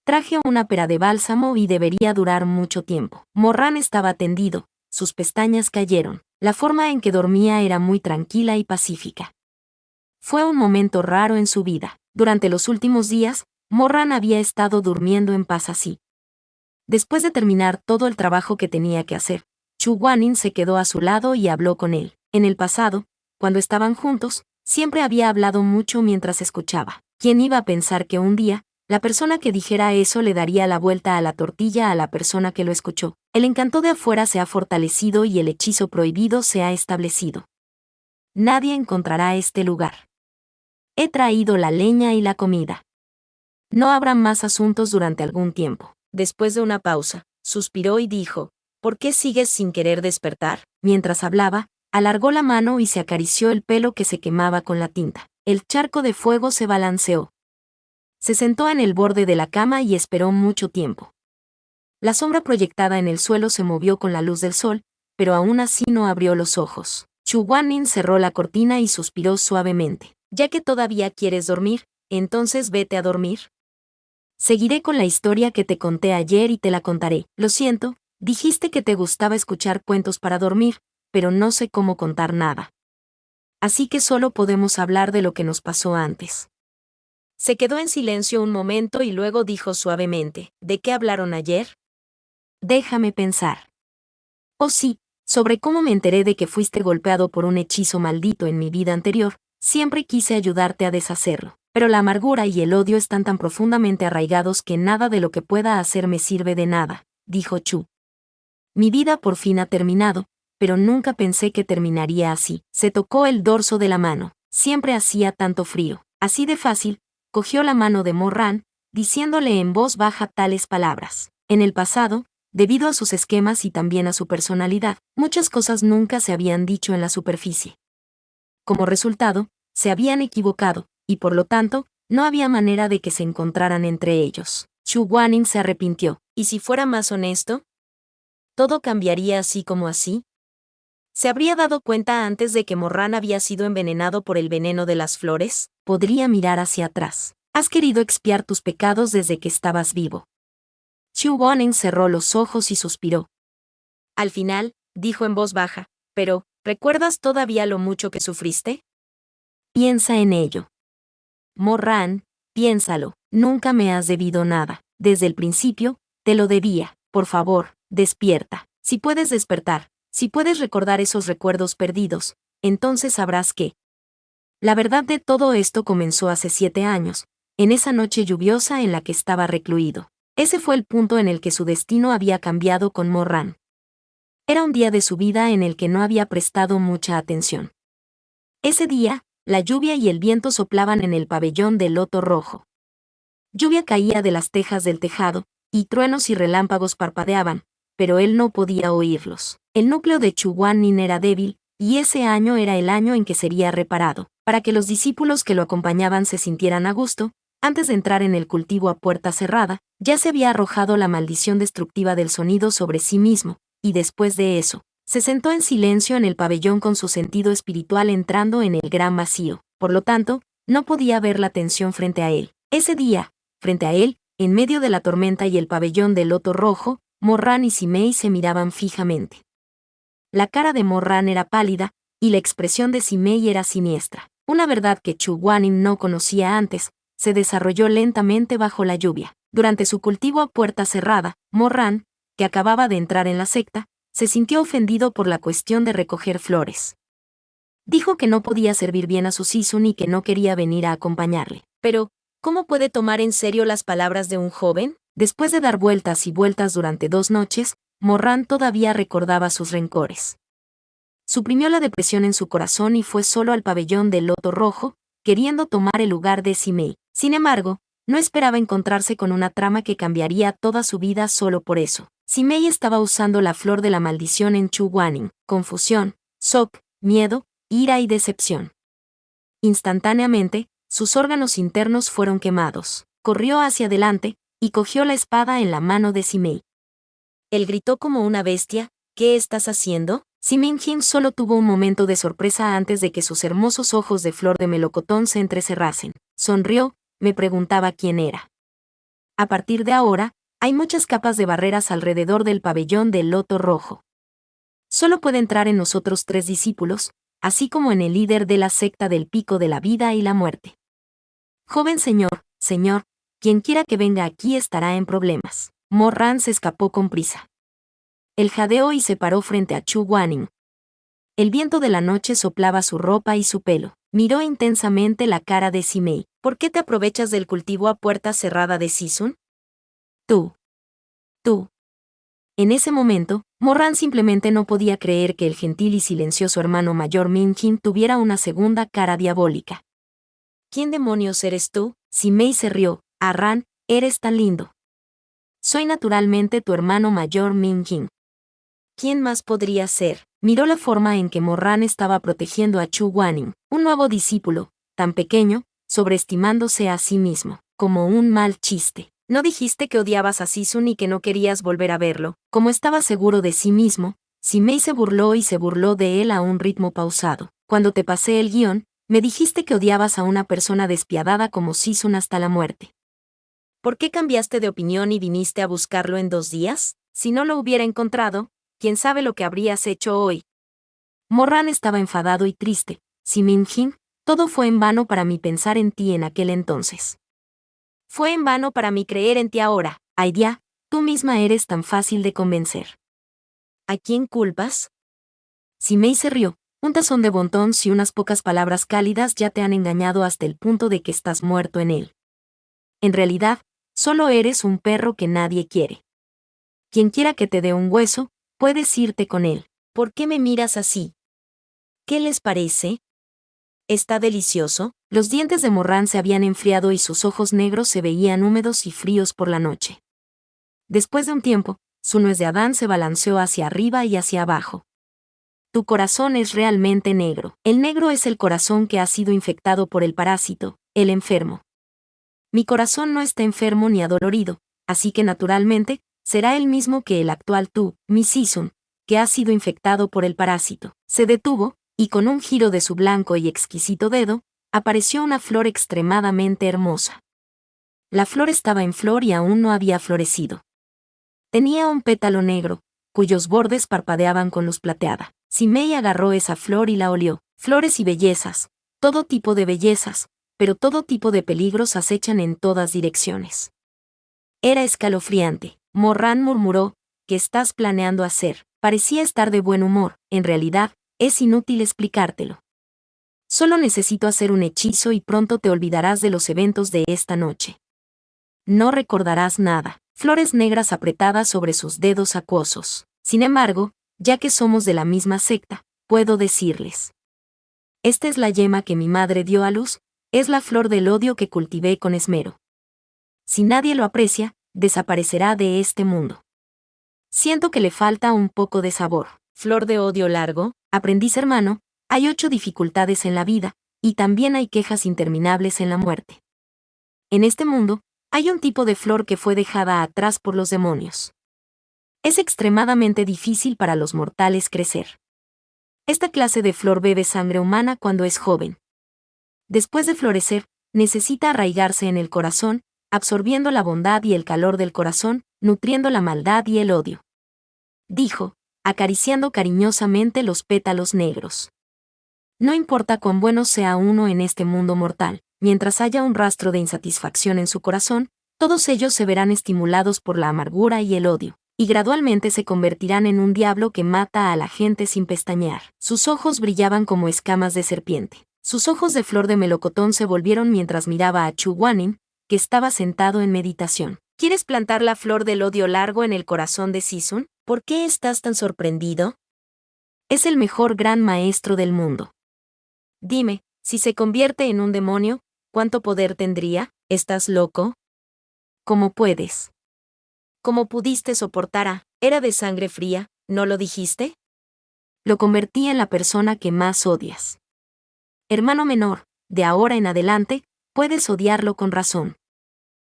Traje una pera de bálsamo y debería durar mucho tiempo. Morran estaba tendido, sus pestañas cayeron. La forma en que dormía era muy tranquila y pacífica. Fue un momento raro en su vida. Durante los últimos días, Morran había estado durmiendo en paz así. Después de terminar todo el trabajo que tenía que hacer, Chu Guanin se quedó a su lado y habló con él. En el pasado, cuando estaban juntos, siempre había hablado mucho mientras escuchaba. ¿Quién iba a pensar que un día, la persona que dijera eso le daría la vuelta a la tortilla a la persona que lo escuchó? El encanto de afuera se ha fortalecido y el hechizo prohibido se ha establecido. Nadie encontrará este lugar. He traído la leña y la comida. No habrá más asuntos durante algún tiempo. Después de una pausa, suspiró y dijo, ¿por qué sigues sin querer despertar? Mientras hablaba, alargó la mano y se acarició el pelo que se quemaba con la tinta. El charco de fuego se balanceó. Se sentó en el borde de la cama y esperó mucho tiempo. La sombra proyectada en el suelo se movió con la luz del sol, pero aún así no abrió los ojos. Chu Guanin cerró la cortina y suspiró suavemente. Ya que todavía quieres dormir, entonces vete a dormir. Seguiré con la historia que te conté ayer y te la contaré. Lo siento, dijiste que te gustaba escuchar cuentos para dormir, pero no sé cómo contar nada. Así que solo podemos hablar de lo que nos pasó antes. Se quedó en silencio un momento y luego dijo suavemente, ¿de qué hablaron ayer? Déjame pensar. Oh sí, sobre cómo me enteré de que fuiste golpeado por un hechizo maldito en mi vida anterior. Siempre quise ayudarte a deshacerlo, pero la amargura y el odio están tan profundamente arraigados que nada de lo que pueda hacer me sirve de nada, dijo Chu. Mi vida por fin ha terminado, pero nunca pensé que terminaría así. Se tocó el dorso de la mano. Siempre hacía tanto frío. Así de fácil, cogió la mano de Morran, diciéndole en voz baja tales palabras. En el pasado, debido a sus esquemas y también a su personalidad, muchas cosas nunca se habían dicho en la superficie. Como resultado, se habían equivocado, y por lo tanto, no había manera de que se encontraran entre ellos. Chu Guanin se arrepintió. ¿Y si fuera más honesto? ¿Todo cambiaría así como así? ¿Se habría dado cuenta antes de que Morran había sido envenenado por el veneno de las flores? Podría mirar hacia atrás. Has querido expiar tus pecados desde que estabas vivo. Chu Guanin cerró los ojos y suspiró. Al final, dijo en voz baja, pero, ¿recuerdas todavía lo mucho que sufriste? Piensa en ello. Morran, piénsalo, nunca me has debido nada. Desde el principio, te lo debía. Por favor, despierta. Si puedes despertar, si puedes recordar esos recuerdos perdidos, entonces sabrás que. La verdad de todo esto comenzó hace 7 años, en esa noche lluviosa en la que estaba recluido. Ese fue el punto en el que su destino había cambiado con Morran. Era un día de su vida en el que no había prestado mucha atención. Ese día, la lluvia y el viento soplaban en el pabellón del loto rojo. Lluvia caía de las tejas del tejado, y truenos y relámpagos parpadeaban, pero él no podía oírlos. El núcleo de Chu Guanin era débil, y ese año era el año en que sería reparado. Para que los discípulos que lo acompañaban se sintieran a gusto, antes de entrar en el cultivo a puerta cerrada, ya se había arrojado la maldición destructiva del sonido sobre sí mismo, y después de eso, se sentó en silencio en el pabellón con su sentido espiritual entrando en el gran vacío. Por lo tanto, no podía ver la tensión frente a él. Ese día, frente a él, en medio de la tormenta y el pabellón del loto rojo, Morran y Simei se miraban fijamente. La cara de Morran era pálida, y la expresión de Simei era siniestra. Una verdad que Chu Guanin no conocía antes, se desarrolló lentamente bajo la lluvia. Durante su cultivo a puerta cerrada, Morran, que acababa de entrar en la secta, se sintió ofendido por la cuestión de recoger flores. Dijo que no podía servir bien a su Sisun y que no quería venir a acompañarle. Pero, ¿cómo puede tomar en serio las palabras de un joven? Después de dar vueltas y vueltas durante 2 noches, Morran todavía recordaba sus rencores. Suprimió la depresión en su corazón y fue solo al pabellón del loto rojo, queriendo tomar el lugar de Simei. Sin embargo, no esperaba encontrarse con una trama que cambiaría toda su vida solo por eso. Simei estaba usando la flor de la maldición en Chu Guanin. Confusión, shock, miedo, ira y decepción. Instantáneamente, sus órganos internos fueron quemados. Corrió hacia adelante y cogió la espada en la mano de Simei. Él gritó como una bestia: ¿qué estás haciendo? Simin-Jin solo tuvo un momento de sorpresa antes de que sus hermosos ojos de flor de melocotón se entrecerrasen. Sonrió, me preguntaba quién era. A partir de ahora, hay muchas capas de barreras alrededor del pabellón del loto rojo. Solo puede entrar en nosotros 3 discípulos, así como en el líder de la secta del pico de la vida y la muerte. Joven señor, quien quiera que venga aquí estará en problemas. Morran se escapó con prisa. Él jadeó y se paró frente a Chu Guaning. El viento de la noche soplaba su ropa y su pelo. Miró intensamente la cara de Simei. ¿Por qué te aprovechas del cultivo a puerta cerrada de Sisun? Tú. En ese momento, Morran simplemente no podía creer que el gentil y silencioso hermano mayor Min-Jin tuviera una segunda cara diabólica. ¿Quién demonios eres tú? Simei se rió. Arran, eres tan lindo. Soy naturalmente tu hermano mayor Min-Jin. ¿Quién más podría ser? Miró la forma en que Morran estaba protegiendo a Chu Guaning, un nuevo discípulo, tan pequeño, sobreestimándose a sí mismo, como un mal chiste. ¿No dijiste que odiabas a Sisun y que no querías volver a verlo? Como estaba seguro de sí mismo, Simei se burló y se burló de él a un ritmo pausado. Cuando te pasé el guión, me dijiste que odiabas a una persona despiadada como Sisun hasta la muerte. ¿Por qué cambiaste de opinión y viniste a buscarlo en 2 días? Si no lo hubiera encontrado, ¿quién sabe lo que habrías hecho hoy? Morran estaba enfadado y triste. Simin-Jin, todo fue en vano para mí pensar en ti en aquel entonces. Fue en vano para mí creer en ti ahora. Aidia, tú misma eres tan fácil de convencer. ¿A quién culpas? Simei se rió. Un tazón de bontons y unas pocas palabras cálidas ya te han engañado hasta el punto de que estás muerto en él. En realidad, solo eres un perro que nadie quiere. Quien quiera que te dé un hueso, puedes irte con él. ¿Por qué me miras así? ¿Qué les parece? ¿Está delicioso? Los dientes de Morran se habían enfriado y sus ojos negros se veían húmedos y fríos por la noche. Después de un tiempo, su nuez de Adán se balanceó hacia arriba y hacia abajo. Tu corazón es realmente negro. El negro es el corazón que ha sido infectado por el parásito, el enfermo. Mi corazón no está enfermo ni adolorido, así que naturalmente, será el mismo que el actual tú, mi Sisun, que ha sido infectado por el parásito. Se detuvo, y con un giro de su blanco y exquisito dedo, apareció una flor extremadamente hermosa. La flor estaba en flor y aún no había florecido. Tenía un pétalo negro, cuyos bordes parpadeaban con luz plateada. Simei agarró esa flor y la olió. Flores y bellezas, todo tipo de bellezas, pero todo tipo de peligros acechan en todas direcciones. Era escalofriante. Morran murmuró: ¿qué estás planeando hacer? Parecía estar de buen humor. En realidad, es inútil explicártelo. Solo necesito hacer un hechizo y pronto te olvidarás de los eventos de esta noche. No recordarás nada. Flores negras apretadas sobre sus dedos acuosos. Sin embargo, ya que somos de la misma secta, puedo decirles. Esta es la yema que mi madre dio a luz, es la flor del odio que cultivé con esmero. Si nadie lo aprecia, desaparecerá de este mundo. Siento que le falta un poco de sabor. Flor de odio largo, aprendiz hermano, hay 8 dificultades en la vida, y también hay quejas interminables en la muerte. En este mundo, hay un tipo de flor que fue dejada atrás por los demonios. Es extremadamente difícil para los mortales crecer. Esta clase de flor bebe sangre humana cuando es joven. Después de florecer, necesita arraigarse en el corazón, absorbiendo la bondad y el calor del corazón, nutriendo la maldad y el odio. Dijo, acariciando cariñosamente los pétalos negros. No importa cuán bueno sea uno en este mundo mortal, mientras haya un rastro de insatisfacción en su corazón, todos ellos se verán estimulados por la amargura y el odio, y gradualmente se convertirán en un diablo que mata a la gente sin pestañear. Sus ojos brillaban como escamas de serpiente. Sus ojos de flor de melocotón se volvieron mientras miraba a Chu Guaning, que estaba sentado en meditación. ¿Quieres plantar la flor del odio largo en el corazón de Sisun? ¿Por qué estás tan sorprendido? Es el mejor gran maestro del mundo. Dime, si se convierte en un demonio, ¿cuánto poder tendría? ¿Estás loco? ¿Cómo puedes? ¿Cómo pudiste soportar a? Era de sangre fría, ¿no lo dijiste? Lo convertí en la persona que más odias. Hermano menor, de ahora en adelante, puedes odiarlo con razón.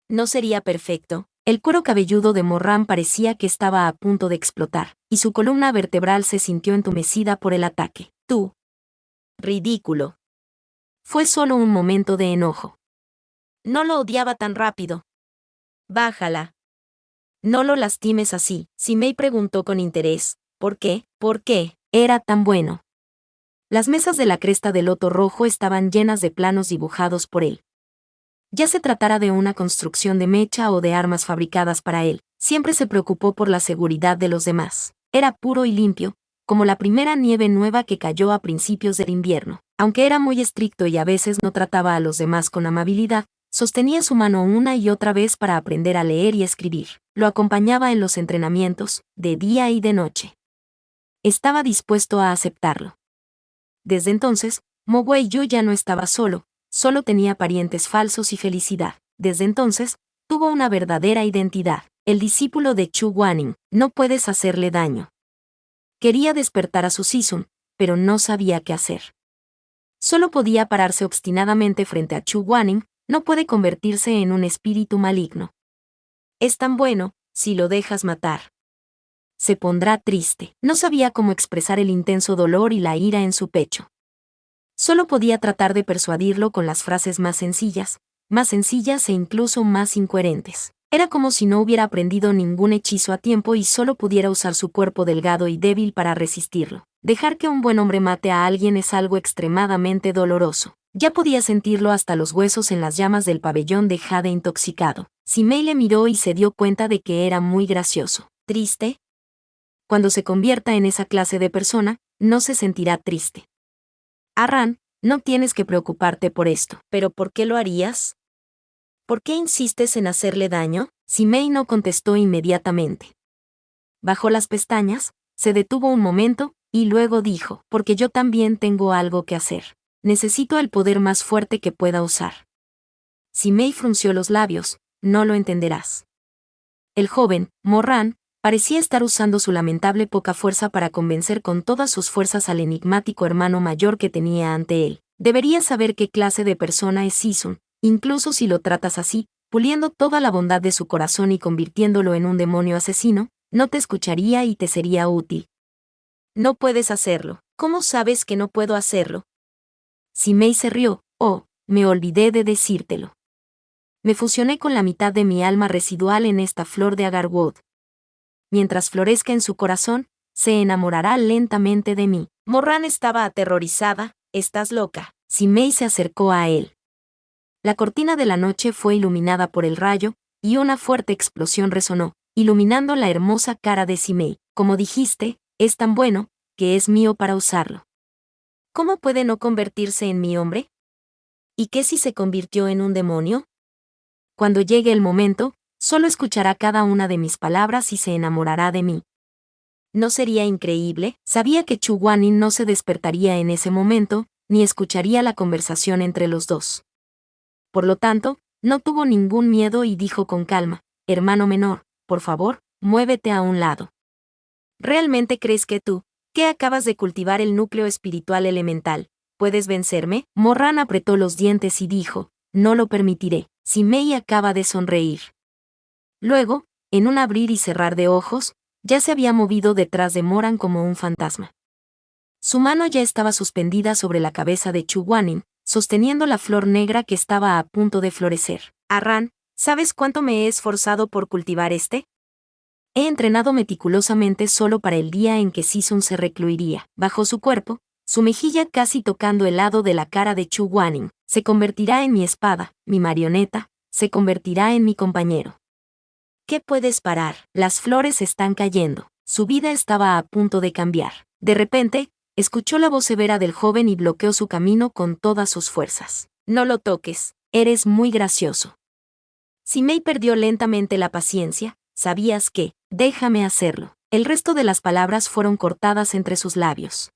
No sería perfecto. El cuero cabelludo de Morran parecía que estaba a punto de explotar, y su columna vertebral se sintió entumecida por el ataque. Tú. Ridículo. Fue solo un momento de enojo. No lo odiaba tan rápido. Bájala. No lo lastimes así. Simei preguntó con interés. ¿Por qué? ¿Por qué? Era tan bueno. Las mesas de la cresta del loto rojo estaban llenas de planos dibujados por él. Ya se tratara de una construcción de mecha o de armas fabricadas para él, siempre se preocupó por la seguridad de los demás. Era puro y limpio, como la primera nieve nueva que cayó a principios del invierno. Aunque era muy estricto y a veces no trataba a los demás con amabilidad, sostenía su mano una y otra vez para aprender a leer y escribir. Lo acompañaba en los entrenamientos, de día y de noche. Estaba dispuesto a aceptarlo. Desde entonces, Mo Wei-yu ya no estaba solo tenía parientes falsos y felicidad. Desde entonces, tuvo una verdadera identidad. El discípulo de Chu Guaning. No puedes hacerle daño. Quería despertar a su Sisun, pero no sabía qué hacer. Solo podía pararse obstinadamente frente a Chu Guaning, no puede convertirse en un espíritu maligno. Es tan bueno, si lo dejas matar. Se pondrá triste. No sabía cómo expresar el intenso dolor y la ira en su pecho. Solo podía tratar de persuadirlo con las frases más sencillas e incluso más incoherentes. Era como si no hubiera aprendido ningún hechizo a tiempo y solo pudiera usar su cuerpo delgado y débil para resistirlo. Dejar que un buen hombre mate a alguien es algo extremadamente doloroso. Ya podía sentirlo hasta los huesos en las llamas del pabellón de jade intoxicado. Simei le miró y se dio cuenta de que era muy gracioso. ¿Triste? Cuando se convierta en esa clase de persona, no se sentirá triste. Arran, no tienes que preocuparte por esto. ¿Pero por qué lo harías? ¿Por qué insistes en hacerle daño? Simei no contestó inmediatamente. Bajó las pestañas, se detuvo un momento, y luego dijo, porque yo también tengo algo que hacer. Necesito el poder más fuerte que pueda usar. Simei frunció los labios, no lo entenderás. El joven, Morran, parecía estar usando su lamentable poca fuerza para convencer con todas sus fuerzas al enigmático hermano mayor que tenía ante él. Deberías saber qué clase de persona es Sisun, incluso si lo tratas así, puliendo toda la bondad de su corazón y convirtiéndolo en un demonio asesino, no te escucharía y te sería útil. No puedes hacerlo. ¿Cómo sabes que no puedo hacerlo? Simei se rió. Oh, me olvidé de decírtelo. Me fusioné con la mitad de mi alma residual en esta flor de agarwood. Mientras florezca en su corazón, se enamorará lentamente de mí. Morran estaba aterrorizada. ¿Estás loca? Simei se acercó a él. La cortina de la noche fue iluminada por el rayo, y una fuerte explosión resonó, iluminando la hermosa cara de Simei. Como dijiste, es tan bueno, que es mío para usarlo. ¿Cómo puede no convertirse en mi hombre? ¿Y qué si se convirtió en un demonio? Cuando llegue el momento, solo escuchará cada una de mis palabras y se enamorará de mí. ¿No sería increíble? Sabía que Chu Guanin no se despertaría en ese momento, ni escucharía la conversación entre los dos. Por lo tanto, no tuvo ningún miedo y dijo con calma, hermano menor, por favor, muévete a un lado. ¿Realmente crees que tú, que acabas de cultivar el núcleo espiritual elemental, puedes vencerme? Morran apretó los dientes y dijo, no lo permitiré. Simei acaba de sonreír. Luego, en un abrir y cerrar de ojos, ya se había movido detrás de Moran como un fantasma. Su mano ya estaba suspendida sobre la cabeza de Chu Guanin, sosteniendo la flor negra que estaba a punto de florecer. Arran, ¿sabes cuánto me he esforzado por cultivar este? He entrenado meticulosamente solo para el día en que Sisun se recluiría. Bajo su cuerpo, su mejilla casi tocando el lado de la cara de Chu Guanin, se convertirá en mi espada, mi marioneta, se convertirá en mi compañero. ¿Qué puedes parar? Las flores están cayendo. Su vida estaba a punto de cambiar. De repente, escuchó la voz severa del joven y bloqueó su camino con todas sus fuerzas. No lo toques, eres muy gracioso. Simei perdió lentamente la paciencia. ¿Sabías qué? Déjame hacerlo. El resto de las palabras fueron cortadas entre sus labios.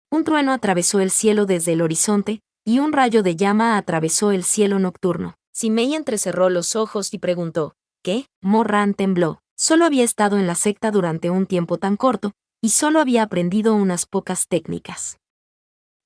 Un trueno atravesó el cielo desde el horizonte, y un rayo de llama atravesó el cielo nocturno. Simei entrecerró los ojos y preguntó, ¿qué? Morran tembló. Solo había estado en la secta durante un tiempo tan corto, y solo había aprendido unas pocas técnicas.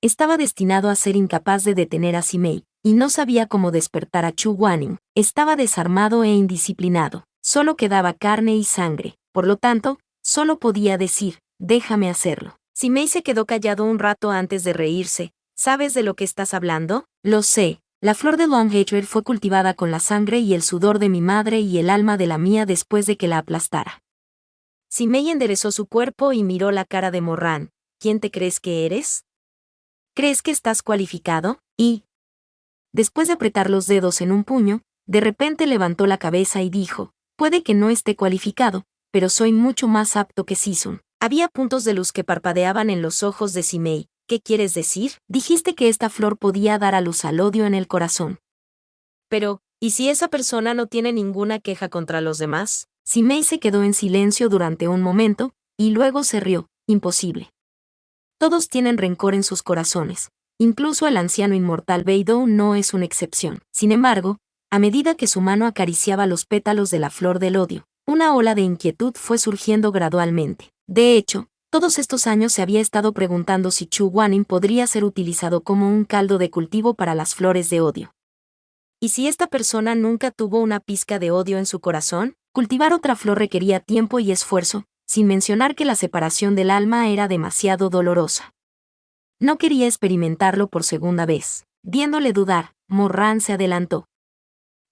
Estaba destinado a ser incapaz de detener a Simei, y no sabía cómo despertar a Chu Guanin. Estaba desarmado e indisciplinado. Solo quedaba carne y sangre. Por lo tanto, solo podía decir, déjame hacerlo. Simei se quedó callado un rato antes de reírse. ¿Sabes de lo que estás hablando? Lo sé. La flor de Long Hatred fue cultivada con la sangre y el sudor de mi madre y el alma de la mía después de que la aplastara. Simei enderezó su cuerpo y miró la cara de Morran. ¿Quién te crees que eres? ¿Crees que estás cualificado? Y, después de apretar los dedos en un puño, de repente levantó la cabeza y dijo, puede que no esté cualificado, pero soy mucho más apto que Sisun. Había puntos de luz que parpadeaban en los ojos de Simei. ¿Qué quieres decir? Dijiste que esta flor podía dar a luz al odio en el corazón. Pero, ¿y si esa persona no tiene ninguna queja contra los demás? Simei se quedó en silencio durante un momento, y luego se rió. Imposible. Todos tienen rencor en sus corazones. Incluso el anciano inmortal Beidou no es una excepción. Sin embargo, a medida que su mano acariciaba los pétalos de la flor del odio, una ola de inquietud fue surgiendo gradualmente. De hecho, todos estos años se había estado preguntando si Chu Guanin podría ser utilizado como un caldo de cultivo para las flores de odio. ¿Y si esta persona nunca tuvo una pizca de odio en su corazón? Cultivar otra flor requería tiempo y esfuerzo, sin mencionar que la separación del alma era demasiado dolorosa. No quería experimentarlo por segunda vez. Viéndole dudar, Morran se adelantó.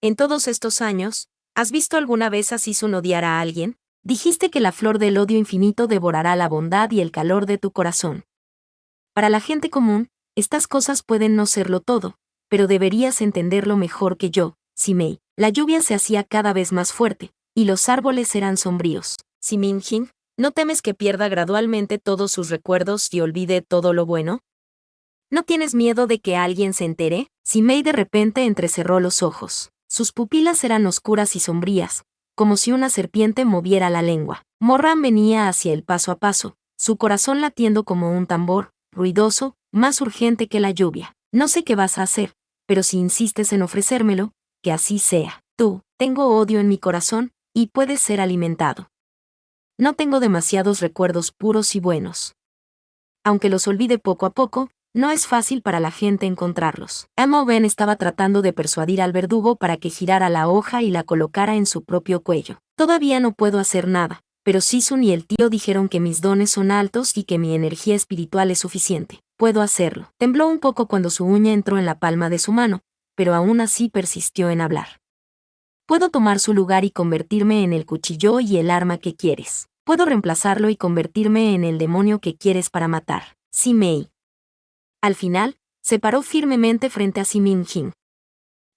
En todos estos años, ¿has visto alguna vez a Sisun odiar a alguien? Dijiste que la flor del odio infinito devorará la bondad y el calor de tu corazón. Para la gente común, estas cosas pueden no serlo todo, pero deberías entenderlo mejor que yo, Simei. La lluvia se hacía cada vez más fuerte, y los árboles eran sombríos. Siminjin, ¿no temes que pierda gradualmente todos sus recuerdos y olvide todo lo bueno? ¿No tienes miedo de que alguien se entere? Simei de repente entrecerró los ojos. Sus pupilas eran oscuras y sombrías, como si una serpiente moviera la lengua. Morran venía hacia él paso a paso, su corazón latiendo como un tambor, ruidoso, más urgente que la lluvia. No sé qué vas a hacer, pero si insistes en ofrecérmelo, que así sea. Tú, tengo odio en mi corazón, y puedes ser alimentado. No tengo demasiados recuerdos puros y buenos. Aunque los olvide poco a poco, no es fácil para la gente encontrarlos. Amo-Ben estaba tratando de persuadir al verdugo para que girara la hoja y la colocara en su propio cuello. Todavía no puedo hacer nada, pero Sisun y el tío dijeron que mis dones son altos y que mi energía espiritual es suficiente. Puedo hacerlo. Tembló un poco cuando su uña entró en la palma de su mano, pero aún así persistió en hablar. Puedo tomar su lugar y convertirme en el cuchillo y el arma que quieres. Puedo reemplazarlo y convertirme en el demonio que quieres para matar. Simei. Al final, se paró firmemente frente a Siminjin.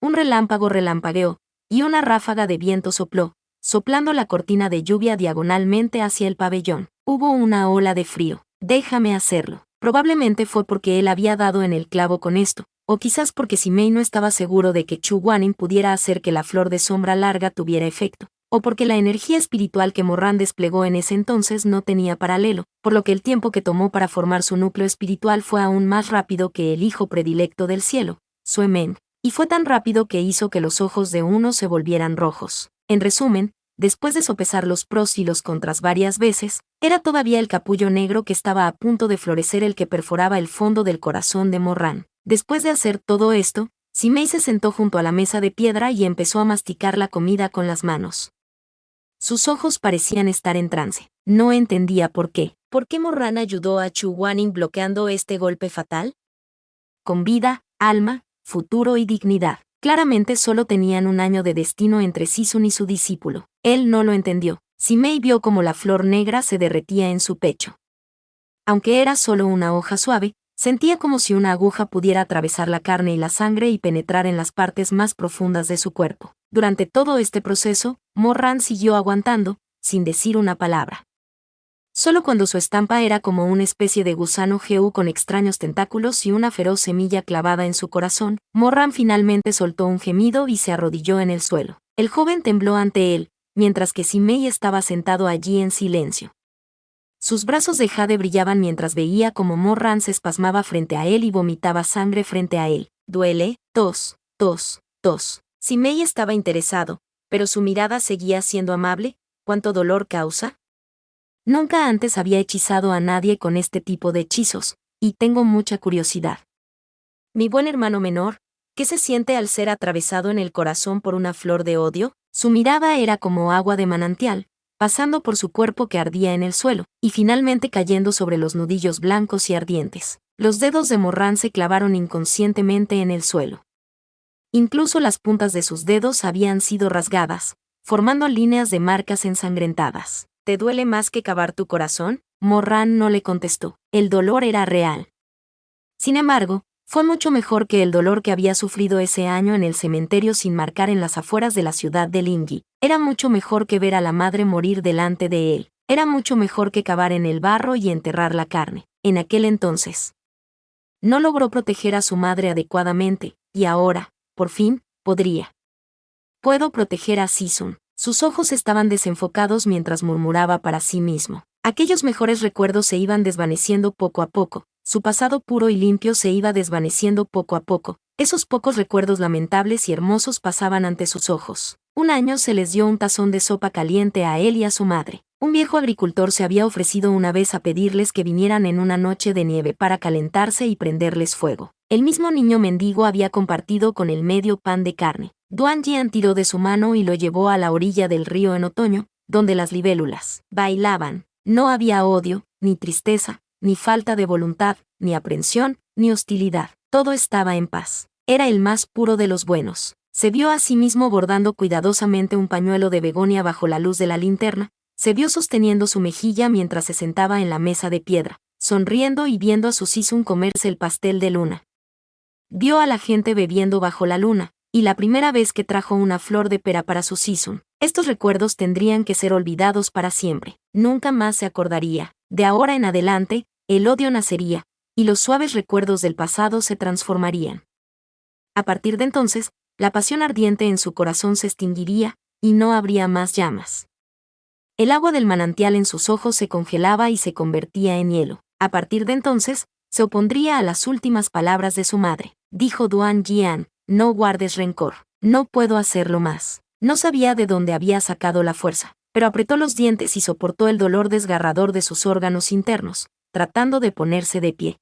Un relámpago relampagueó, y una ráfaga de viento sopló, soplando la cortina de lluvia diagonalmente hacia el pabellón. Hubo una ola de frío. Déjame hacerlo. Probablemente fue porque él había dado en el clavo con esto, o quizás porque Simei no estaba seguro de que Chu Guanin pudiera hacer que la flor de sombra larga tuviera efecto, o porque la energía espiritual que Morran desplegó en ese entonces no tenía paralelo, por lo que el tiempo que tomó para formar su núcleo espiritual fue aún más rápido que el hijo predilecto del cielo, Suemeng, y fue tan rápido que hizo que los ojos de uno se volvieran rojos. En resumen, después de sopesar los pros y los contras varias veces, era todavía el capullo negro que estaba a punto de florecer el que perforaba el fondo del corazón de Morran. Después de hacer todo esto, Simei se sentó junto a la mesa de piedra y empezó a masticar la comida con las manos. Sus ojos parecían estar en trance. No entendía por qué. ¿Por qué Morran ayudó a Chu Guanin bloqueando este golpe fatal? Con vida, alma, futuro y dignidad. Claramente solo tenían un año de destino entre Sisun y su discípulo. Él no lo entendió. Simei vio como la flor negra se derretía en su pecho. Aunque era solo una hoja suave, sentía como si una aguja pudiera atravesar la carne y la sangre y penetrar en las partes más profundas de su cuerpo. Durante todo este proceso, Morran siguió aguantando, sin decir una palabra. Solo cuando su estampa era como una especie de gusano Geu con extraños tentáculos y una feroz semilla clavada en su corazón, Morran finalmente soltó un gemido y se arrodilló en el suelo. El joven tembló ante él, mientras que Simei estaba sentado allí en silencio. Sus brazos de jade brillaban mientras veía cómo Morran se espasmaba frente a él y vomitaba sangre frente a él. Duele, tos, tos, tos. Simei estaba interesado, pero su mirada seguía siendo amable. ¿Cuánto dolor causa? Nunca antes había hechizado a nadie con este tipo de hechizos, y tengo mucha curiosidad. Mi buen hermano menor, ¿Qué se siente al ser atravesado en el corazón por una flor de odio? Su mirada era como agua de manantial, pasando por su cuerpo que ardía en el suelo, y finalmente cayendo sobre los nudillos blancos y ardientes. Los dedos de Morran se clavaron inconscientemente en el suelo. Incluso las puntas de sus dedos habían sido rasgadas, formando líneas de marcas ensangrentadas. ¿Te duele más que cavar tu corazón? Morran no le contestó. El dolor era real. Sin embargo, fue mucho mejor que el dolor que había sufrido ese año en el cementerio sin marcar en las afueras de la ciudad de Lingui. Era mucho mejor que ver a la madre morir delante de él. Era mucho mejor que cavar en el barro y enterrar la carne. En aquel entonces, no logró proteger a su madre adecuadamente, y ahora, por fin, podría. Puedo proteger a Sisun. Sus ojos estaban desenfocados mientras murmuraba para sí mismo. Aquellos mejores recuerdos se iban desvaneciendo poco a poco. Su pasado puro y limpio se iba desvaneciendo poco a poco. Esos pocos recuerdos lamentables y hermosos pasaban ante sus ojos. Un año se les dio un tazón de sopa caliente a él y a su madre. Un viejo agricultor se había ofrecido una vez a pedirles que vinieran en una noche de nieve para calentarse y prenderles fuego. El mismo niño mendigo había compartido con él medio pan de carne. Duan Jian tiró de su mano y lo llevó a la orilla del río en otoño, donde las libélulas bailaban. No había odio, ni tristeza, ni falta de voluntad, ni aprensión, ni hostilidad. Todo estaba en paz. Era el más puro de los buenos. Se vio a sí mismo bordando cuidadosamente un pañuelo de begonia bajo la luz de la linterna. Se vio sosteniendo su mejilla mientras se sentaba en la mesa de piedra, sonriendo y viendo a su Sisun comerse el pastel de luna. Vio a la gente bebiendo bajo la luna, y la primera vez que trajo una flor de pera para su Sisun. Estos recuerdos tendrían que ser olvidados para siempre. Nunca más se acordaría. De ahora en adelante, el odio nacería, y los suaves recuerdos del pasado se transformarían. A partir de entonces, la pasión ardiente en su corazón se extinguiría, y no habría más llamas. El agua del manantial en sus ojos se congelaba y se convertía en hielo. A partir de entonces, se opondría a las últimas palabras de su madre. Dijo Duan Jian, no guardes rencor. No puedo hacerlo más. No sabía de dónde había sacado la fuerza, pero apretó los dientes y soportó el dolor desgarrador de sus órganos internos, tratando de ponerse de pie.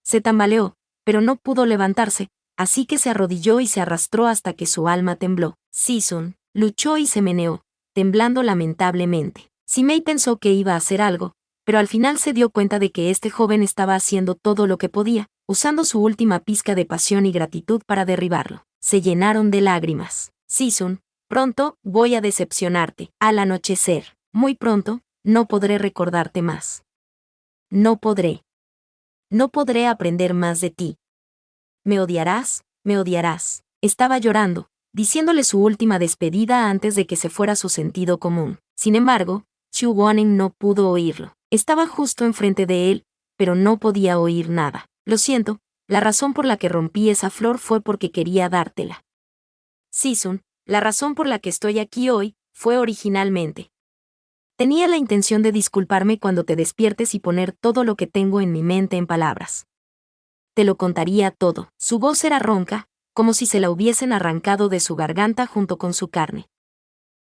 Se tambaleó, pero no pudo levantarse, así que se arrodilló y se arrastró hasta que su alma tembló. Sisun luchó y se meneó, temblando lamentablemente. Simei pensó que iba a hacer algo, pero al final se dio cuenta de que este joven estaba haciendo todo lo que podía, usando su última pizca de pasión y gratitud para derribarlo. Se llenaron de lágrimas. Sisun, pronto, voy a decepcionarte. Al anochecer, muy pronto, no podré recordarte más. No podré. No podré aprender más de ti. Me odiarás, me odiarás. Estaba llorando, diciéndole su última despedida antes de que se fuera su sentido común. Sin embargo, Xu Guaning no pudo oírlo. Estaba justo enfrente de él, pero no podía oír nada. Lo siento, la razón por la que rompí esa flor fue porque quería dártela. Sisun, la razón por la que estoy aquí hoy, fue originalmente. Tenía la intención de disculparme cuando te despiertes y poner todo lo que tengo en mi mente en palabras. Te lo contaría todo. Su voz era ronca, como si se la hubiesen arrancado de su garganta junto con su carne.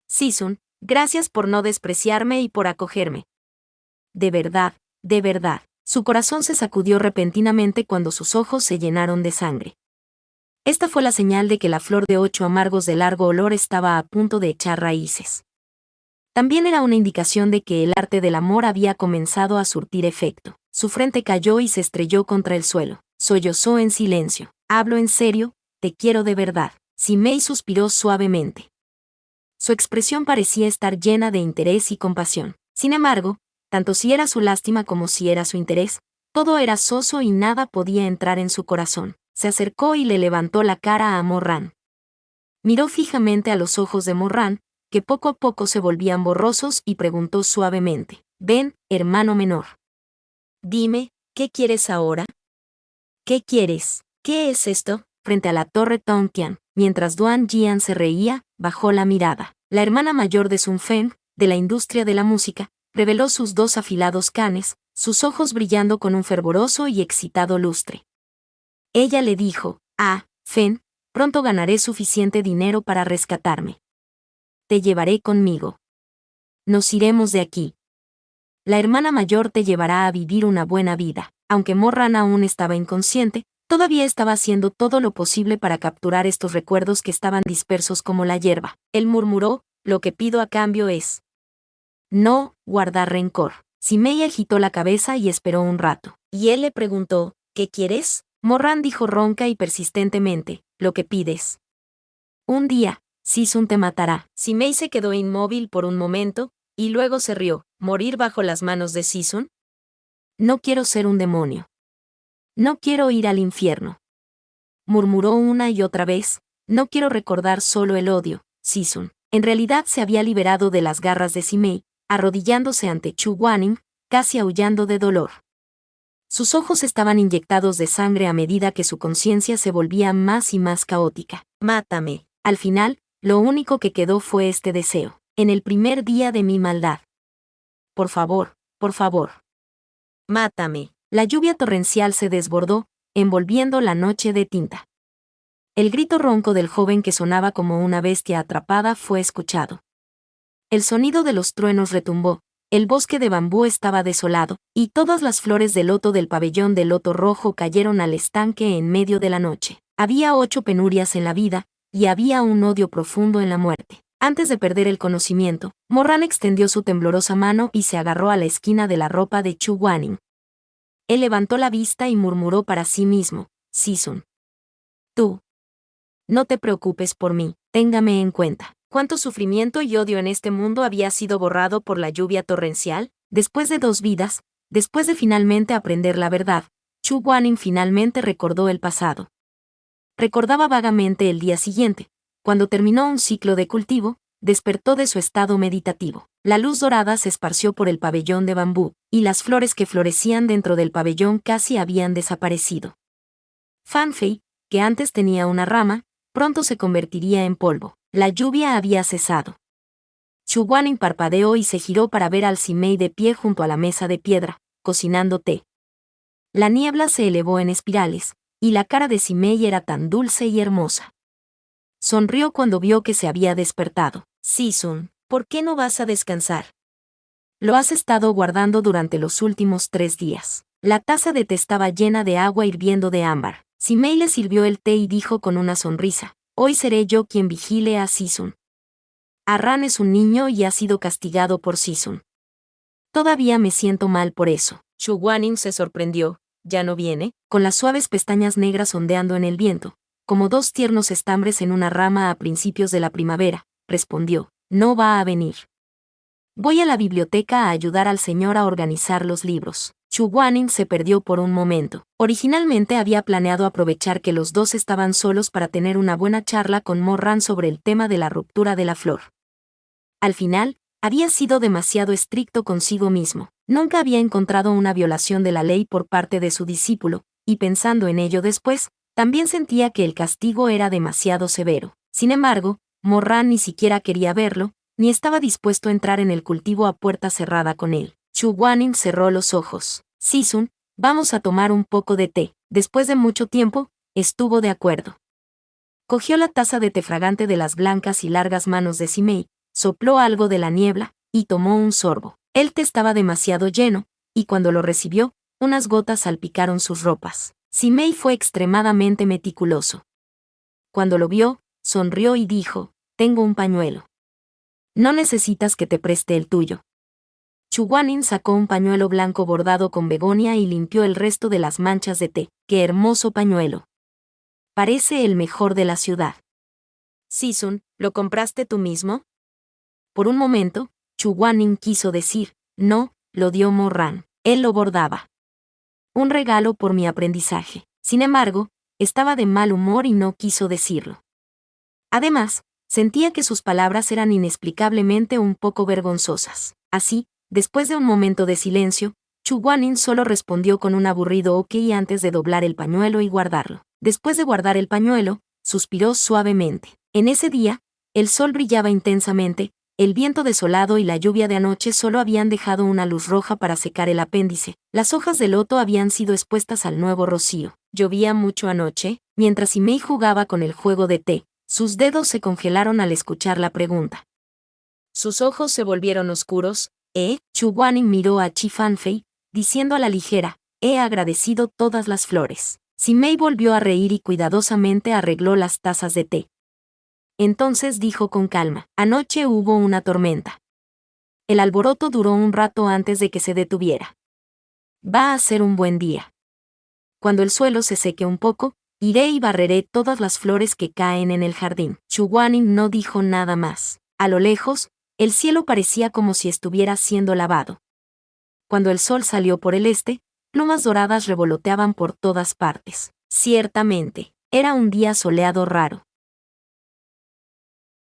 Sisun, gracias por no despreciarme y por acogerme. De verdad, de verdad. Su corazón se sacudió repentinamente cuando sus ojos se llenaron de sangre. Esta fue la señal de que la flor de 8 amargos de largo olor estaba a punto de echar raíces. También era una indicación de que el arte del amor había comenzado a surtir efecto. Su frente cayó y se estrelló contra el suelo. Sollozó en silencio. Hablo en serio, te quiero de verdad. Simei suspiró suavemente. Su expresión parecía estar llena de interés y compasión. Sin embargo, tanto si era su lástima como si era su interés, todo era soso y nada podía entrar en su corazón. Se acercó y le levantó la cara a Morran. Miró fijamente a los ojos de Morran, que poco a poco se volvían borrosos, y preguntó suavemente: «Ven, hermano menor. Dime, ¿qué quieres ahora?» «¿Qué quieres? ¿Qué es esto?» Frente a la torre Tongtian, mientras Duan Jian se reía, bajó la mirada. La hermana mayor de Sun Feng, de la industria de la música, reveló sus 2 afilados canes, sus ojos brillando con un fervoroso y excitado lustre. Ella le dijo: «Ah, Fen, pronto ganaré suficiente dinero para rescatarme. Te llevaré conmigo. Nos iremos de aquí. La hermana mayor te llevará a vivir una buena vida». Aunque Morran aún estaba inconsciente, Todavía estaba haciendo todo lo posible para capturar estos recuerdos que estaban dispersos como la hierba. Él murmuró, lo que pido a cambio es no guardar rencor. Simei agitó la cabeza y esperó un rato. Y él le preguntó, ¿qué quieres? Morran dijo ronca y persistentemente, lo que pides. Un día, Sisun te matará. Simei se quedó inmóvil por un momento, y luego se rió. ¿Morir bajo las manos de Sisun? No quiero ser un demonio. No quiero ir al infierno. Murmuró una y otra vez, no quiero recordar solo el odio, Sisun. En realidad se había liberado de las garras de Simei, arrodillándose ante Chu Guaning, casi aullando de dolor. Sus ojos estaban inyectados de sangre a medida que su conciencia se volvía más y más caótica. Mátame. Al final, lo único que quedó fue este deseo. En el primer día de mi maldad. Por favor, por favor. Mátame. La lluvia torrencial se desbordó, envolviendo la noche de tinta. El grito ronco del joven que sonaba como una bestia atrapada fue escuchado. El sonido de los truenos retumbó, el bosque de bambú estaba desolado, y todas las flores de loto del pabellón de loto rojo cayeron al estanque en medio de la noche. Había 8 penurias en la vida, y había un odio profundo en la muerte. Antes de perder el conocimiento, Morran extendió su temblorosa mano y se agarró a la esquina de la ropa de Chu Guaning. Él levantó la vista y murmuró para sí mismo, Sisun. Tú. No te preocupes por mí, téngame en cuenta. ¿Cuánto sufrimiento y odio en este mundo había sido borrado por la lluvia torrencial? Después de 2 vidas, después de finalmente aprender la verdad, Chu Guaning finalmente recordó el pasado. Recordaba vagamente el día siguiente, cuando terminó un ciclo de cultivo, despertó de su estado meditativo. La luz dorada se esparció por el pabellón de bambú, y las flores que florecían dentro del pabellón casi habían desaparecido. Fanfei, que antes tenía una rama, pronto se convertiría en polvo. La lluvia había cesado. Chu Guaning parpadeó y se giró para ver al Simei de pie junto a la mesa de piedra, cocinando té. La niebla se elevó en espirales, y la cara de Simei era tan dulce y hermosa. Sonrió cuando vio que se había despertado. Sisun, ¿por qué no vas a descansar? Lo has estado guardando durante los últimos 3 días. La taza de té estaba llena de agua hirviendo de ámbar. Simei le sirvió el té y dijo con una sonrisa, hoy seré yo quien vigile a Sisun. Arran es un niño y ha sido castigado por Sisun. Todavía me siento mal por eso. Chu Guaning se sorprendió. ¿Ya no viene? Con las suaves pestañas negras ondeando en el viento, como 2 tiernos estambres en una rama a principios de la primavera, respondió, no va a venir. Voy a la biblioteca a ayudar al señor a organizar los libros. Chu Guaning se perdió por un momento. Originalmente había planeado aprovechar que los dos estaban solos para tener una buena charla con Morran sobre el tema de la ruptura de la flor. Al final, había sido demasiado estricto consigo mismo. Nunca había encontrado una violación de la ley por parte de su discípulo, y pensando en ello después, también sentía que el castigo era demasiado severo. Sin embargo, Morran ni siquiera quería verlo, ni estaba dispuesto a entrar en el cultivo a puerta cerrada con él. Chu Guaning cerró los ojos. Sisun, vamos a tomar un poco de té. Después de mucho tiempo, estuvo de acuerdo. Cogió la taza de té fragante de las blancas y largas manos de Simei, sopló algo de la niebla, y tomó un sorbo. El té estaba demasiado lleno, y cuando lo recibió, unas gotas salpicaron sus ropas. Simei fue extremadamente meticuloso. Cuando lo vio, sonrió y dijo, tengo un pañuelo. No necesitas que te preste el tuyo. Chu Guaning sacó un pañuelo blanco bordado con begonia y limpió el resto de las manchas de té. ¡Qué hermoso pañuelo! Parece el mejor de la ciudad. Sisun, ¿lo compraste tú mismo? Por un momento, Chu Guaning quiso decir, no, lo dio Morran. Él lo bordaba. Un regalo por mi aprendizaje. Sin embargo, estaba de mal humor y no quiso decirlo. Además, sentía que sus palabras eran inexplicablemente un poco vergonzosas. Así, después de un momento de silencio, Chu Guaning solo respondió con un aburrido ok antes de doblar el pañuelo y guardarlo. Después de guardar el pañuelo, suspiró suavemente. En ese día, el sol brillaba intensamente, el viento desolado y la lluvia de anoche solo habían dejado una luz roja para secar el apéndice. Las hojas de loto habían sido expuestas al nuevo rocío. ¿Llovía mucho anoche? Mientras Simei jugaba con el juego de té, sus dedos se congelaron al escuchar la pregunta. Sus ojos se volvieron oscuros. Chu Guaning miró a Chi Fanfei, diciendo a la ligera, he agradecido todas las flores. Simei volvió a reír y cuidadosamente arregló las tazas de té. Entonces dijo con calma, anoche hubo una tormenta. El alboroto duró un rato antes de que se detuviera. Va a ser un buen día. Cuando el suelo se seque un poco, iré y barreré todas las flores que caen en el jardín. Xu Guaning no dijo nada más. A lo lejos, el cielo parecía como si estuviera siendo lavado. Cuando el sol salió por el este, plumas doradas revoloteaban por todas partes. Ciertamente, era un día soleado raro.